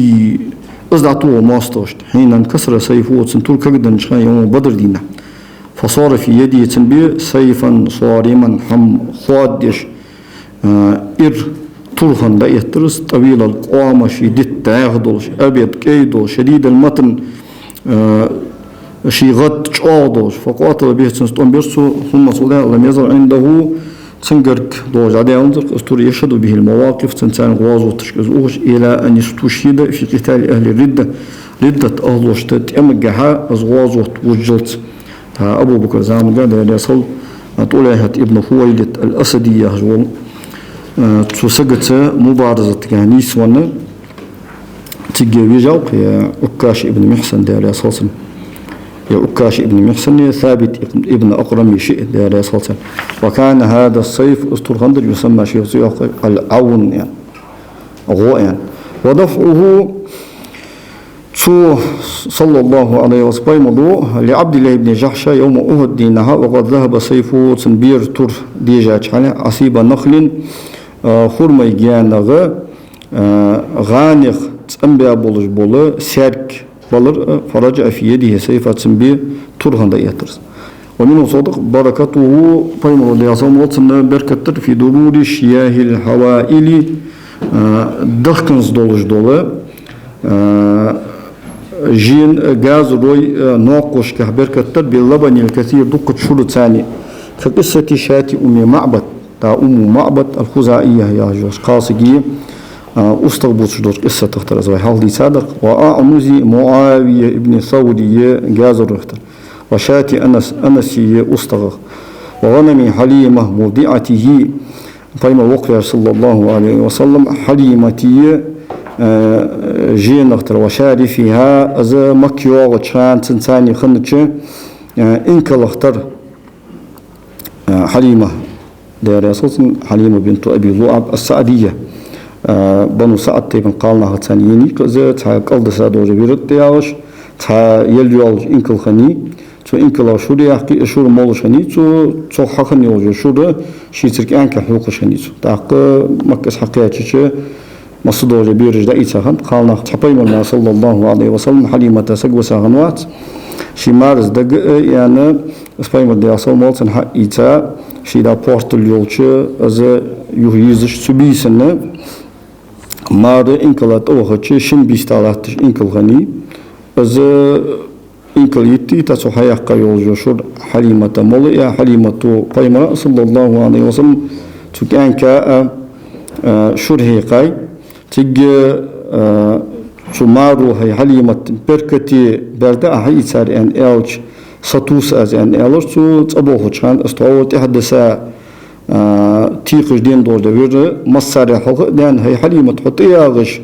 ازدعتوه ماستوشت حين انكسر سيفه تنتول كقدن شخان يوم بدر دينا فصار في يدي تنبيه سيفا صارما حم خادش طلخا لا يترس طويل القوامة شديد تاخدلش أبيض كيدل شديد المتن شي غد شادوش فقاتل به تنستون بيرسو ثم صلى لم يزل عنده تنقرك دوج عدي أنزق أستور يشهد به المواقف تنسان غوازو تشكزوش إلى أن يستشهد في قتال أهل الردة ردة أهلوش تتأمجها أزغوازو وجلت أبو بكر زعم قال يصل طلعت ابن خويلد الأسدية هجول تسقط مبارزة يعني سوانا تجي ويجاوك يا عكاش ابن محسن ديال أساسا يا عكاش ابن محسن ثابت ابن أقرم شيء دار صلصان. وكان هذا السيف استرغندر يسمى شيء العون يعني غو يعني. ودفعه صلى الله عليه وسلم لعبد الله بن جحش يوم أهد دينها وقد ذهب سيفه تنبير تور ديجاج على عصيب نخل خرمي جانغ غانغ تنبيا بولج بول سيرك بلر فرجع في يده سيف تنبير تور هندا يترس. ومنه صدق بركته فيما رضي الله عنه بركتر في دبور الشياه الحوائل دخنز دولج دوله جين غاز روي نوقش كهبر كتر باللبن الكثير دقة شروط ثاني كقصة شاتي معبد تا معبد الخزاعية يا جوش قاصقية أستغبط شدور قصة تختار زي حالي صادق وأعمزي معاوية ابن ثورية غاز رختر وشاتي أنسية أستغخ وغنمي حليمة موضعته فيما وقع صلى الله عليه وسلم حليمتي جين اختر وشاري فيها از مكيو وشان تنساني خنتش انكل اختر حليمة دار اساس حليمة بنت ابي لؤاب السعدية بنو سعد تبن قالنا ثانيني كذا تا قلد سادو جبيرت ياوش تا يليول انكل خني تو انكل شوري يحكي شور مول شني تو حقني وجو شور شيترك انك حقوق شني تاق مكس حقيقه مصدور بيرج دايتها قالنا تحبيم الله صلى الله عليه وسلم حليمة سقوسا غنوات شي مارس دق يعني اسبايم دي اصل مولتن حقيتا شي دا بورتل يولچ از يوهيزش سبيسن مار انكلات اوخچ شين بيستالات انكل غني از انكل يتي تسو حيق يولجو شور حليمة مول يا حليمة بايما صلى الله عليه وسلم تكان كا شور هيقاي تيجي شو مارو هي حليمة بركتي بردا هي صار ان الش ساتوس از ان الش شو تصبوه كان استوى تحدث تيخش دين دور دبير مصاري حق دان هي حليمة حطيها غش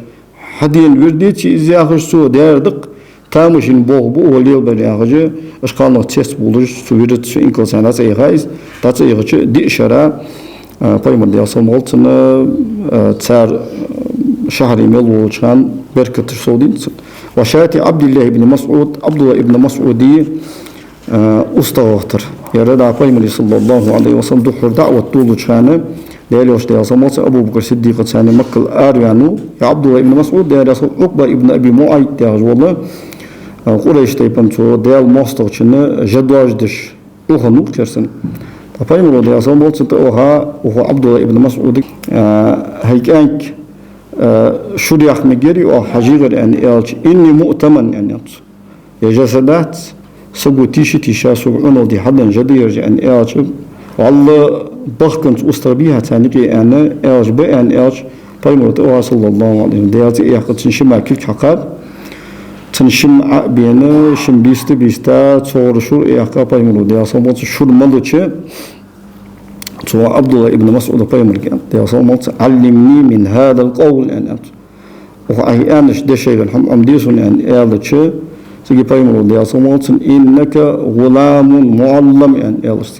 حدين وردي شي زياغش سو داردق تامشين بوه بو وليل بلاغج اشقالنا تيست بولج سو ويرت سو انكل ساناس اي غايز تاتس اي غش دي اشاره بايمر دي اصلا مولتنا تسار شهر ملو كان بركة السعودين وشاتي عبد الله بن مسعود عبد الله بن مسعودي أستغفر يا رضا بايمر صلى الله عليه وسلم دحر دعوة طول كان ليلة وشتي أصلا أبو بكر الصديق كان مكة الآريانو يا عبد الله بن مسعود يا رسول عقبة ابن أبي معيط يا والله قريش تيبان تو ديال ماستر كنا جدواج دش أخنو كرسن بايمر دي أصلا مولت أوها عبد الله بن مسعود هيك أنك شريح مجري أو حجير أن إلش إني مؤتمن يعني يا جسدات سبوا تيشا سبعون دي حدا جدير أن إلش والله بخكنت أستربيها تانيكي أنا إلش بأن إلش بايمرت أوها صلى الله عليه وسلم دياتي إيقظ تنشمع كل حقار تنشمع بينا شم بيستا تصور شور إيقظ بايمرت ديا صمت شور ملتش تو عبد الله ابن مسعود بايمر كان ديا صمت علمني من هذا القول أن وهي أنش دشيء الحم أمديسون أن إلتش سيجي بايمر ديا صمت إنك غلام معلم أن إلتش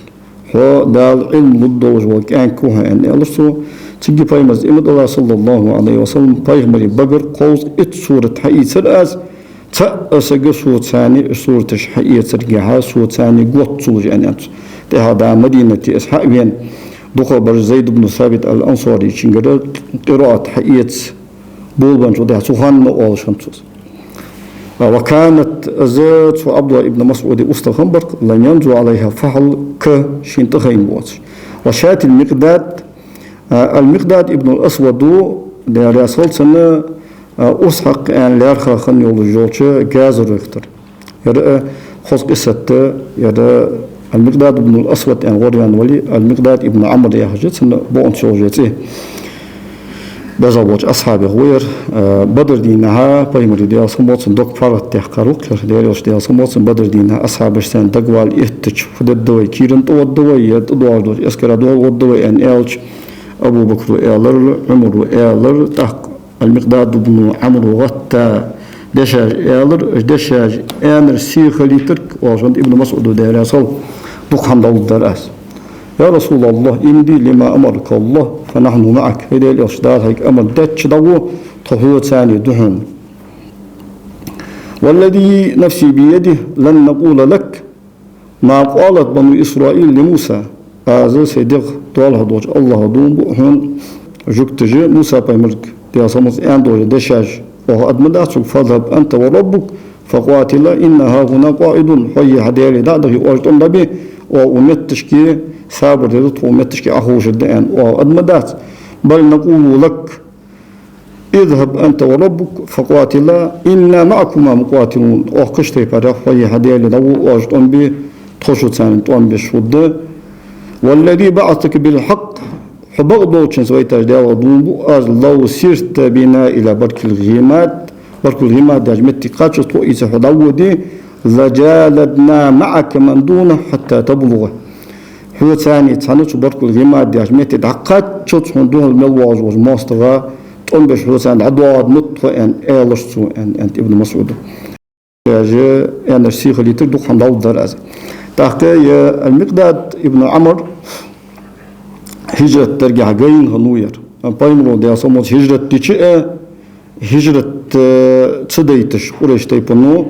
هو دال علم الدوج وكان كوها أن إلتش تيجي بايمر إمد الله صلى الله عليه وسلم بايمر بقر قوس إت سورة حقيقة سرأس تأسج سورة ثاني سورة حقيقة سرجها سورة ثاني قوت سورة أن هذا مدينة إسحاق دخل زيد بن ثابت الأنصاري شنقدر قراءة حقيقة بولبان وده سخان مؤول شمسوس وكانت زيد عبد الله ابن مسعود أستخنبر لم ينجو عليها فحل كشين تخيم بواتش وشات المقداد ابن الأسود ده رسول سنة أسحق أن لارخا خن يولو جوتش جازر يختر يرى خص قصة يرى المقداد ابن الأسود أن غوريان ولي المقداد ابن عمرو يحجت سنة بون شوجته بزوج أصحابه غير بدر دينها بايمر دي أصموت صندوق فرط تحقروك ديالوش دي أصموت بدر دينها أصحاب شتان دقوال إهتج فد الدوي كيرن تو الدوي يدوار دور إسكرا دور والدوي أن إلج أبو بكر إيلر عمر إيلر تحق المقداد ابن عمرو غتا دشاج يالر دشاج أمر سيخ لترك وعشان ابن مسعود دير صل دخان دول دراس يا رسول الله إندي لما أمرك الله فنحن معك هذا الإرشادات هيك أمر دتش دو طهور ثاني دهن والذي نفسي بيده لن نقول لك ما قالت بنو إسرائيل لموسى هذا صدق طالها دوج الله دوم بهن جكتجي موسى بيملك دي أصمت أن دوج دشاج وهو أدمدات فاذهب أنت وربك فقاتلا إنها هنا قائد حي حديري دعده وأجتم لبي وأمتشكي ثابر ديت وأمتشكي أخوش الدين وأدمدات بل نقول لك اذهب أنت وربك فقاتلا إنا معكما مقاتلون وقشتي فرح حي حديري دو وأجتم بي تخشوا ثاني توان بشود والذي بعثك بالحق حبغضو تشن سويتاج ديال دومبو از لو سيرت بنا الى برك الغيمات داجمتي قاتش تو اذا حدودي لجالدنا معك من دونه حتى تبلغه هو ثاني تسانو برك الغيمات داجمتي دقات تشون دون الملواز واز ماسترا تون بش هو ثاني عدواد نط ان ايلرسو ان ابن مسعود جا ان الشيخ اللي تدق عند الدراسه تحكي المقداد ابن عمرو هجرة ترجع جاين هنوير بايمرو دي أصمت هجرة تيجي هجرة تصديتش قريش تيبنو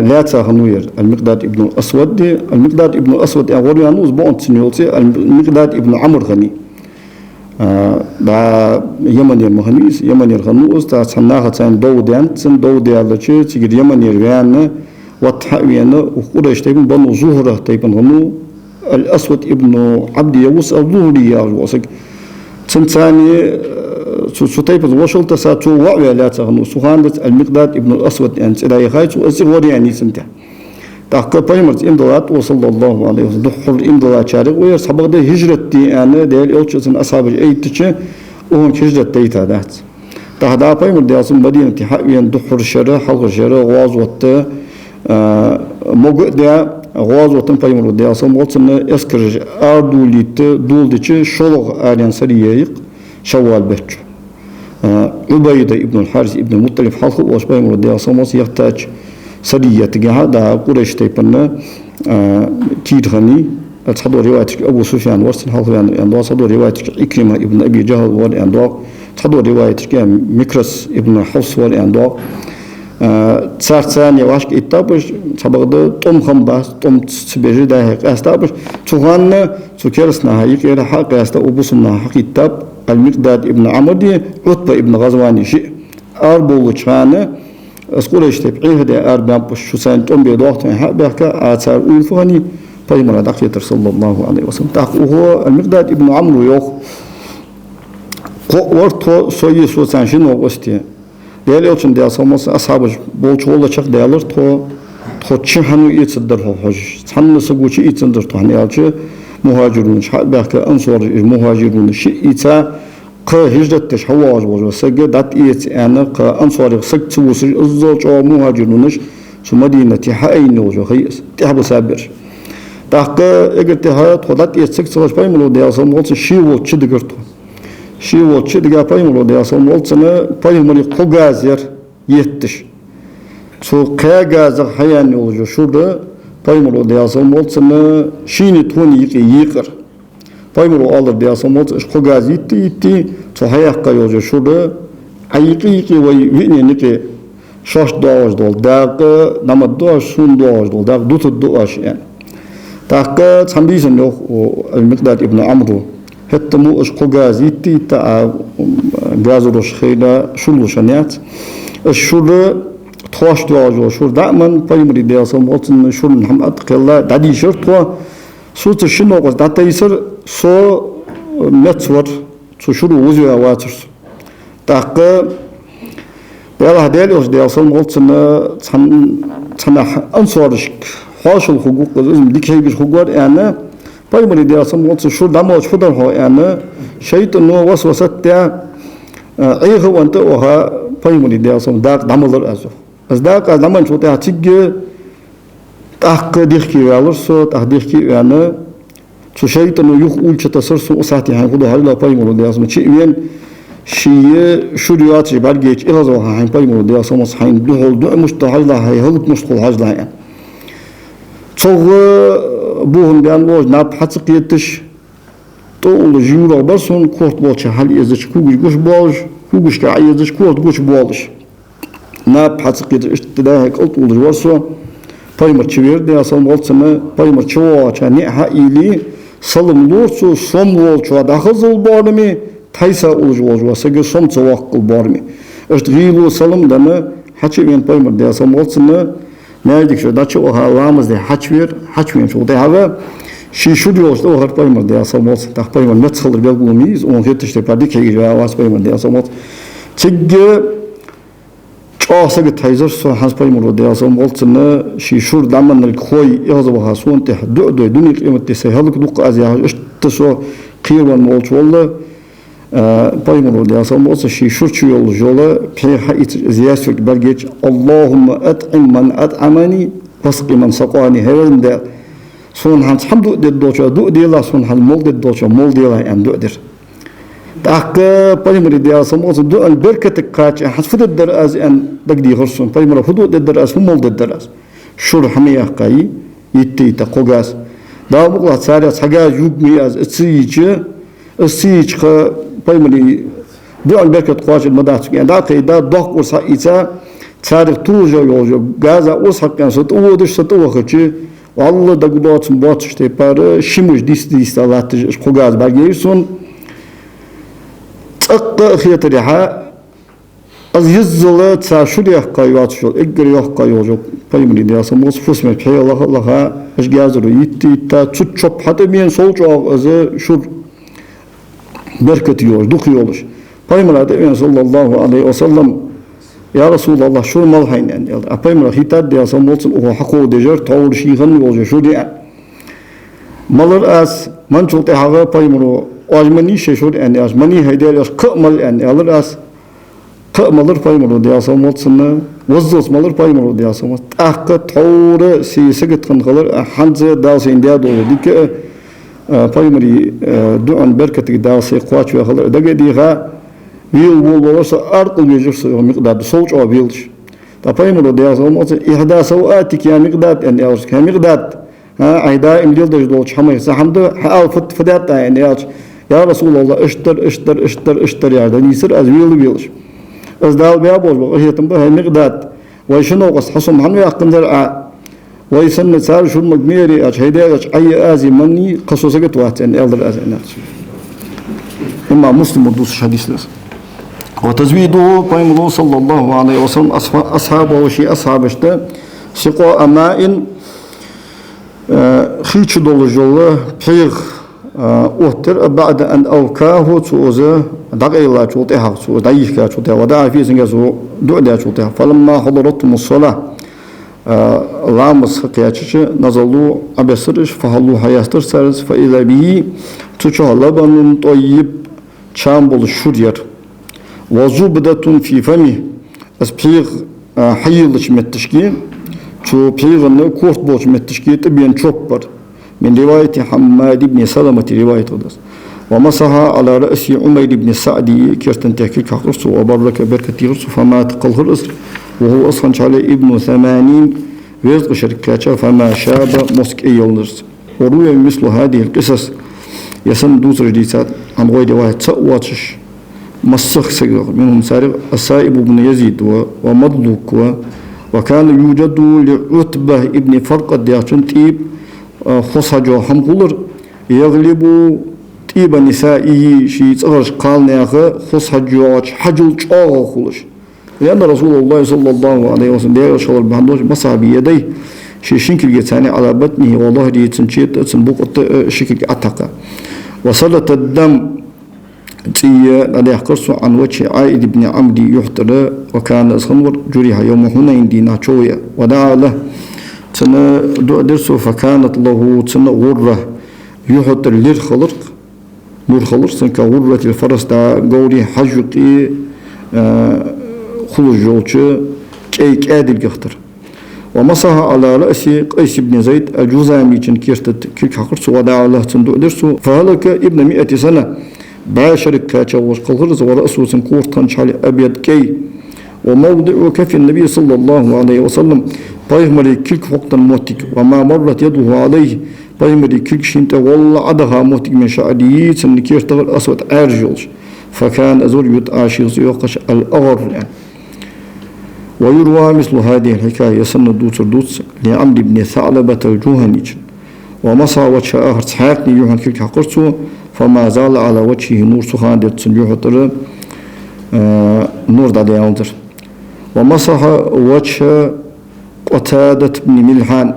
لا هنوير المقداد ابن الأسود دي المقداد ابن الأسود أغوري هنوز بونت سنيوتي المقداد ابن عمرو غني دا يمنير مهنيس يمنير غنوز تا سناها تسان دودان تسن دودي على شيء تيجي يمنير ويانا وتحوينا وقريش تيبن بنو زهرة تيبن غنو الأسود ابن عبد يوس الظهري يا واسق تنتاني سوتيب الوشل تساتو وعي لا تغنو سوهاندت المقداد ابن الأسود أنت إلى يخايت وأسر ورياني سنته تحقق بايمرت إمدلات وصلى الله عليه وسلم دخل إمدلات شارق ويرسبق ده هجرة دي أنا ديال إلتشن أصحاب الأيتشة وهم هجرة ديتا دات تحدا بايمرت دي أصلا مدينة حقيا دخل الشارع حلق الشارع غاز وط موجود ده غاز وطن بايمرت دي أصلا وطن إسكرج أردوليت دولدش شلغ آريان سريايق شوال بيتش عبيدة ابن الحارث ابن المطلب حلق واش بايمرت دي أصلا يحتاج سرية تجاه دا قريش تيبنا تيرغني تصدر رواية أبو سفيان ورسن حلقان عندو تصدر رواية إكرمة ابن أبي جهل ور عندو تصدر رواية مكرس ابن حفص ور عندو تسار ثانية واشك إتابش سبقد توم خمباس توم تسبيجي ده قاستابش تغان سكرسنا هيك إلى حق قاستا أبوسنا حق إتاب المقداد ابن عمرو عتبة ابن غزواني شيء أربو وشانه أسقول إشتبعيه ده أربعة بشوسان توم بيدوقت حق بحكا آثار أولفاني فيمر دقيقة صلى الله عليه وسلم تحقه المقداد ابن عمرو يوخ ورطو سوي سوسان شنو وستي ديال يوتشن ديال ساموس أصحاب بولشولا شق ديالر تو تشحنو يتصدر حج تحن سقوش يتصدر تحني على مهاجرون شحال بحكا أنصار المهاجرون شيء إتا هجرة تشحواج وجسج دات إيت أنا أنصار سك توصل الزوج أو مهاجرونش في مدينة حائن وجو خيس تحب سابر تحقق إجتها تودات إيت سك توصل بايملو ديال ساموس شيء تشدقرتو شيء تشدقا بايملو ديال ساموس أنا بايملو قجازير يتش شو قجازر حيان وجو شورة بايملو ديال ساموس أنا شيني توني يقر بايمرو alır diye samot şu gazeti itti çoğayak kayocu şurada ayıqı ve vineni ki şaş doğaj dol dağı namad doğaj sun doğaj dol dağı dut doğaj yani dağı çambisen yok o المقداد ابن عمرو hatta mu şu gazeti ta gazuru şehirde şunu şaniyat şurada توش دواجو شو دائما بايمري ديال سموتن شو محمد قلا دادي شرطوا سوت شنو قص داتا يصير سو متور تشرو وزيا واتر تاق بلا هديلوس ديال سموتن تن انصارشك حاش الحقوق لازم ديك هيك الحقوق يعني بايمري ديال سموتن شو دمو شو ده يعني شيطان نو وسوسه تاع ايه هو انت وها بايمري ديال سم داق دملر ازو از داق دمن شو تاع تيجي تاق ديخي والرسو تاق ديخي يعني شو شيطان يخ أول شيء تصرف أساتي هاي خدوا هلا بايمرو ديال سم شيء وين شيء شو رياض جبال جيش إلى زوها حين بيمر ديا سمس حين دهول دو مشتهل لا هي هلك مشتهل هاج لا يعني صغ بوهم بيان لوج ناب حتى قيتش طول جيورا برسون كورت بولش هل يزش كوجش جوش بولش كوجش كعيزش كورت جوش بولش ناب حتى قيتش اشتداه قلت ولج ورسو بيمر تشوير ديا سمس بيمر تشوا كان حقيقي سلم لورسو سوم ولشوا داخل بارمي تايسا ولجوا سجل سوم تواق بارمي اشتغيلو سلم دنا حتى بين بيمر ديا سمس ناديك شو داتشو هالامز ده حچوين شو ده هذا شي شو ديوش ده هر بيمر ده سموت تاع بيمر متخلر بالقوميز اون هيتش ده بعد كي جا واس بيمر ده سموت تيج سجل تايزر سو حاس بيمر ده سموت نا شي شور دامن الخوي يهزبها سون ته دو دوني قيمه تسهلك دوق ازيا اشتسو قيوان مولش والله بيمر ده سموت شي شورچ يول جولا كي حيت زياسك برجيج اللهم اطعم من اطعمني واسق من سقاني هذا ده سون هانس حمدو دو دو ديلا سون هال مول دو مول ديلا ان دو در داك بيمر ده سموت دو البركه كاج حسفد الدراز ان دغدي خرسون بيمر فدو الدراز مول الدراز شور حميه قاي يتي تقوغاس دا مقلا ساري حاجه يوغمي از السيج بيمري دو البركة قواش المدات يعني داك دا ضخ وصا إيسا تاريخ توجو يوجو غازا وصا كان ستوودش ستوخشي والله دا قدوات مباتش تيبار شموش ديس تالاتش قوغاز باقيرسون تقا خيط ريحا از يزل تسا شريح قايوات شو اقريح قايوجو بيمري ديا سموس فسمك حي الله اش غازرو يتي تا تشوب حتى مين سولجو از شور بركة يوش دوخ يولش بيمر هذا صلى الله عليه وسلم يا رسول الله شو مال هين يعني بيمر هيتاد ديا سمولت هو حقو دجر تول شي غن يولش شو دي مالر اس من شلت هذا بيمر اجمني شو يعني اجمني هيدر اس كمل يعني الر اس كملر بيمر ديا سمولت سنه وزوس مالر بيمر ديا سمولت اخ تور سي سجت خنخلر حنز داس انديا دو ديك بيمري دعون بركة داسي قواتش وخلر دقة ديها ويل ورس أرقل يجرس مقدار صوت أو ويلش تا بيمرو دياس وموت إحدى سواتك يا مقدار يعني أرش كمقدار عيدا إمديل دجدولش حمي سحمد حال فدات يعني يا رسول الله اشتر يا دنيسر از ويلش از دال بيابول وهي تنبه مقدار ويشنو قص حصم حنو يقم درع ويسن سار شو مجميري أشهده أي أزي مني قصوصة تواتن ألدر أزينات إما مسلم ودوس حديث لس وتزويده بيمرو صلى الله عليه وسلم أصحابه وشي أصحاب اشتا سقاء ماء خيش دول جوله بيغ أوتر بعد أن أوكاه توزه دقي الله توتها تو دايشكا توتها وداع في سنجزو دعدا توتها فلما حضرتهم الصلاة لامس قياتش نزلوا أبصرش فهلو حياستر سرس فإذا به تشاه لبن طيب شامبل شرير وزبدة في فمه أسبيغ حيلش متشكي شو بيغ كورت بوش متشكي تبين شوبر من رواية حماد بن سلمة رواية قدس ومسها على رأس عمير بن سعدي كيرتن تحكيك حقرسه وبرك بركة رسو فمات قله الأسر وهو أصلا على ابن 80 ويزق شركاته فما شاب مسك يولرس وروي مثل هذه القصص يسن دوسر جديسات عن غير واحد سأواتش مسخ سجر منهم سارق السائب بن يزيد ومضلوك وكان يوجد لعتبة ابن فرقد دياشن تيب خصجو حمقولر يغلب تيب نسائه شي صغرش قال ناخه خصجو حجل چاغ خلش لأن رسول الله صلى الله عليه وسلم دير شغل بهندوش مسح بيديه شي شنكل يتساني على بطنه والله دي تنشيت تنبوق شكل أتقى وصلت الدم تي لديه قرص عن وجه عائد بن عمدي يحتر وكان أصغنور جريها يوم هنين دينا شوية ودعا له تنا درسه فكانت له تنا غرة يحتر للخلق نور خلق سنك غرة الفرس دا قولي حجقي خلوج جولشة كيك آدل قختر ومسح على رأس قيس بن زيد الجزامي كان كيرت كيك حقرس ودعا له تندو درسه فهلك ابن 100 سنة باشر كاتش وشقلرز ورأسه سنكور تنشالي أبيض كي وموضع كف النبي صلى الله عليه وسلم بايمري كلك وقتا موتك وما مرت يده عليه بايمري كلك شنت والله عدها موتك من شعري سنكير تغل أسود أرجلش فكان أزور يتعاشيز يوقش الأغر يعني. ويروى مثل هذه الحكاية سنة دوتس لعمرو بن ثعلبة الجهني ومسى وجه آخر سحاقني يوحن كلك حقرته فما زال على وجهه نور سخان ديرتسن يوحطر نور دادي يالدر ومسح وجه قتادة بن ملحان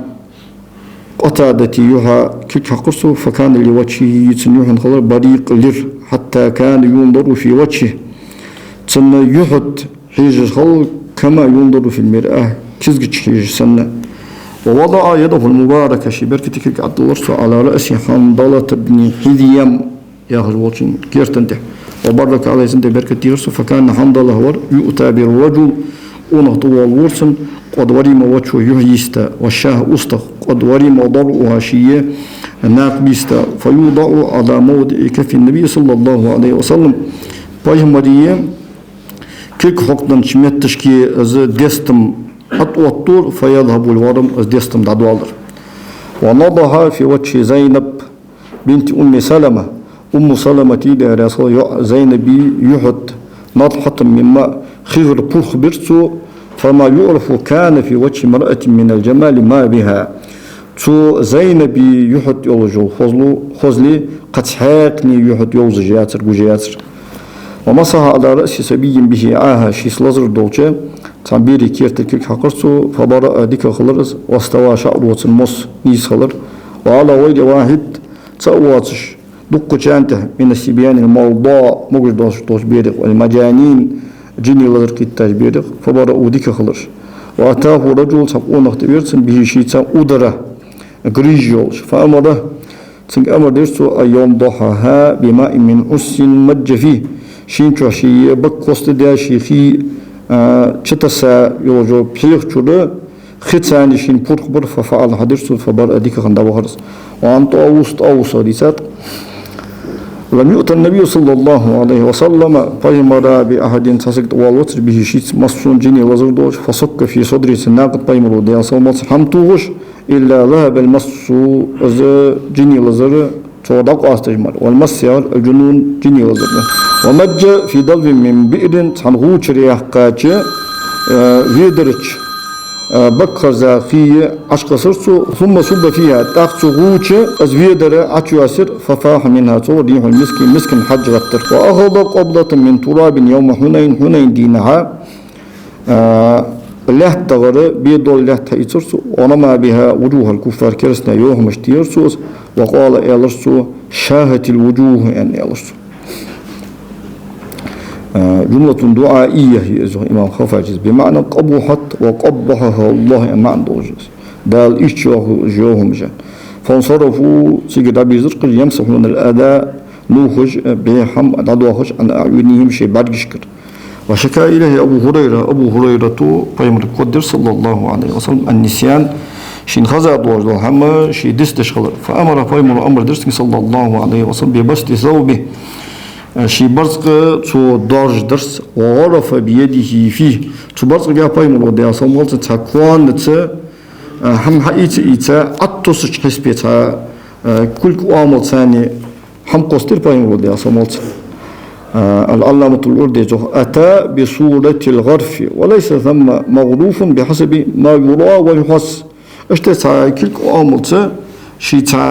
قتادة يوحى كلك حقرته فكان لوجهه يوحن خلر بريق لر حتى كان ينظر في وجهه تسن يحط حيج خلق كما ينظر في المرآة كزج حيج سنة ووضع يده المباركة شبركة كلك عبد الله على رأس حنظلة بن حذيم ياخذ وجهين كيرتنته وبرك عليه سنة بركة يرسو فكان حنظلة هو يؤتى بالرجل ونهضوا الورسن قد ورم وجهه يهيستا والشاه أستا قد ورم ضرعها شيء ناقبيستا فيوضع على موضع كف النبي صلى الله عليه وسلم بايمريه كيك حقدن شميت تشكي از ديستم أطول فيذهب الورم از ديستم دادوالر ونضعها في وجه زينب بنت أم سلمة أم سلمة تيدي رسول زينب يحط نضحة مما خير بوخ برسو فما يعرف كان في وجه امرأة من الجمال ما بها تو زينب يحط يولجو خزلي قد حاقني يحط يوز جياتر جياتر ومسح على رأس سبي به عاها شيس لزر دولجة تعبيري كيرتكيك حقرسو فبرأ ديك خلرز واستوى شعره المص نيس خلر وعلى ويل واحد تأواتش دق جانته من السبيان الموضوع مجد دوش بيرق والمجانين جيني لزر كتاج بيرق فبرأ ديك خلرش وأتاه رجل تقون اختبيرتن به شيطان أدرة غريجيولش فأمره تنك أمر ديرسو أيوم ضحاها بماء من عس مج فيه شين شي بكوست دا شيخي تشتسا يوجو بيخ شوده ختساني شين بور ففعل حديرسو فبر أديك خندا وخرس وأنت أوسط ديسات لم يؤت النبي صلى الله عليه وسلم فيمر بأحد تسكت والوتر به شيت مصون جيني لزردوش فصك في صدري سناقت بيمر وديا صومت حمتوش إلا ذهب المس از جيني لزر صدق أستجمر والمس الجنون جيني لزر ومج في ضلب من بئر تنغوش رياح قاتش فيدرش بكر زاخية عشق سرسو ثم صب فيها تاخت غوش از فيدر عشواسر ففاح منها صور ريح المسك حج غتر وأخذ قبضة من تراب يوم حنين دينها له تغر بيدول له تيسرسو ونما بها وجوه الكفار كرسنا يوم اشتيرسوس وقال إلرسو شاهت الوجوه يعني إلرسو جملة دعائية هي إمام خفاجز بمعنى قبحت وقبحها الله معنى دوجز دال إيشوه جوهم جان فانصرفوا سيقدا بزرق يمسحون الأداء نوخج بهم دادوخج عن أعينهم شيء بعد شكر وشكا إليه أبو هريرة فيمر قدر صلى الله عليه وسلم النسيان شين خزا دوج هم شي دستش خلر فأمر فيمر أمر درسك صلى الله عليه وسلم ببسط ثوبه شي برزق تو دارج درس وغرف بيده فيه تو برزق بيا بايمر وديا صمولت تاكوان تس هم حقيت إيتا أتوسش حسبيتا كل قوامل ثاني هم قستر بايمر وديا صمولت العلامة الأردي أتى بصورة الغرف وليس ثم مغروف بحسب ما يرى ويحس اشتتا كل قوامل ثاني شي تا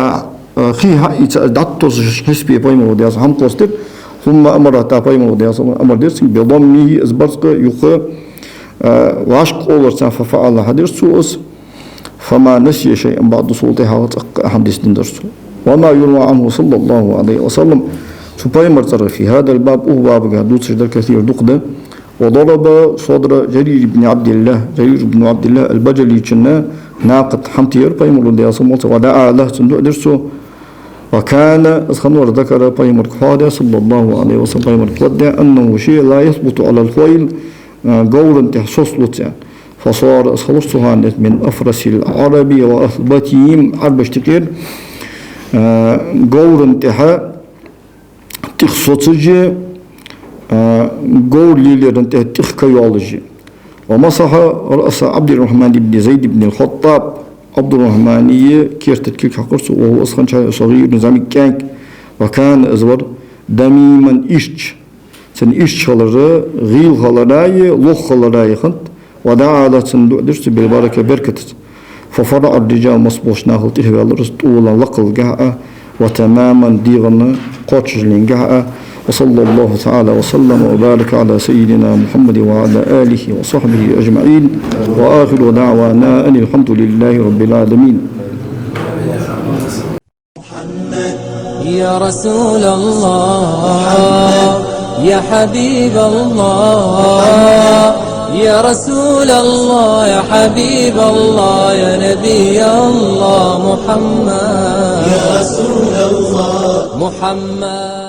خيها إيتا أتوسش حسبي بايمر وديا هم قستر ثم أمر تابعين ودياسم أمر درسك بضمه إزبرق يخ وعشق أولرسان ففعل حديث فما نسي شيئا بعد صوتها حديث درسه وما يروى عنه صلى الله عليه وسلم سبحانه مرتر في هذا الباب باب حدوث شدر كثير دقدة وضرب صدر جرير بن عبد الله البجلي جنة ناقد حمتير بايمر ودياسم ودعا له صندوق درسه وكان أسخنور ذكر بايمر كفادة صلى الله عليه وسلم بايمر كفادة أنه شيء لا يثبت على الخيل قولا تحسس لتان فصار أسخلصها من أفرس العرب وأثبتهم عرب اشتكير قولا تخ صوتجي قول ليلرن تخ كيولوجي ومسح رأس عبد الرحمن بن زيد بن الخطاب عبد الرحمن كيرتت كيك حقرس وهو أصلا صغير نظامي كانك وكان أزور دميما إشج سن إشج خلرا غيل خلراي لوخ خلراي خنت ودعا على صندوق درس بالبركة بركة ففرع الرجال مصبوش ناخل تهوى الرس طولا لقل جاء وتماما ديغنا قوتشلين جاء وصلى الله تعالى وسلم وبارك على سيدنا محمد وعلى آله وصحبه أجمعين وآخر دعوانا أن الحمد لله رب العالمين. يا رسول الله يا حبيب الله يا رسول الله يا حبيب الله يا نبي الله محمد يا رسول الله محمد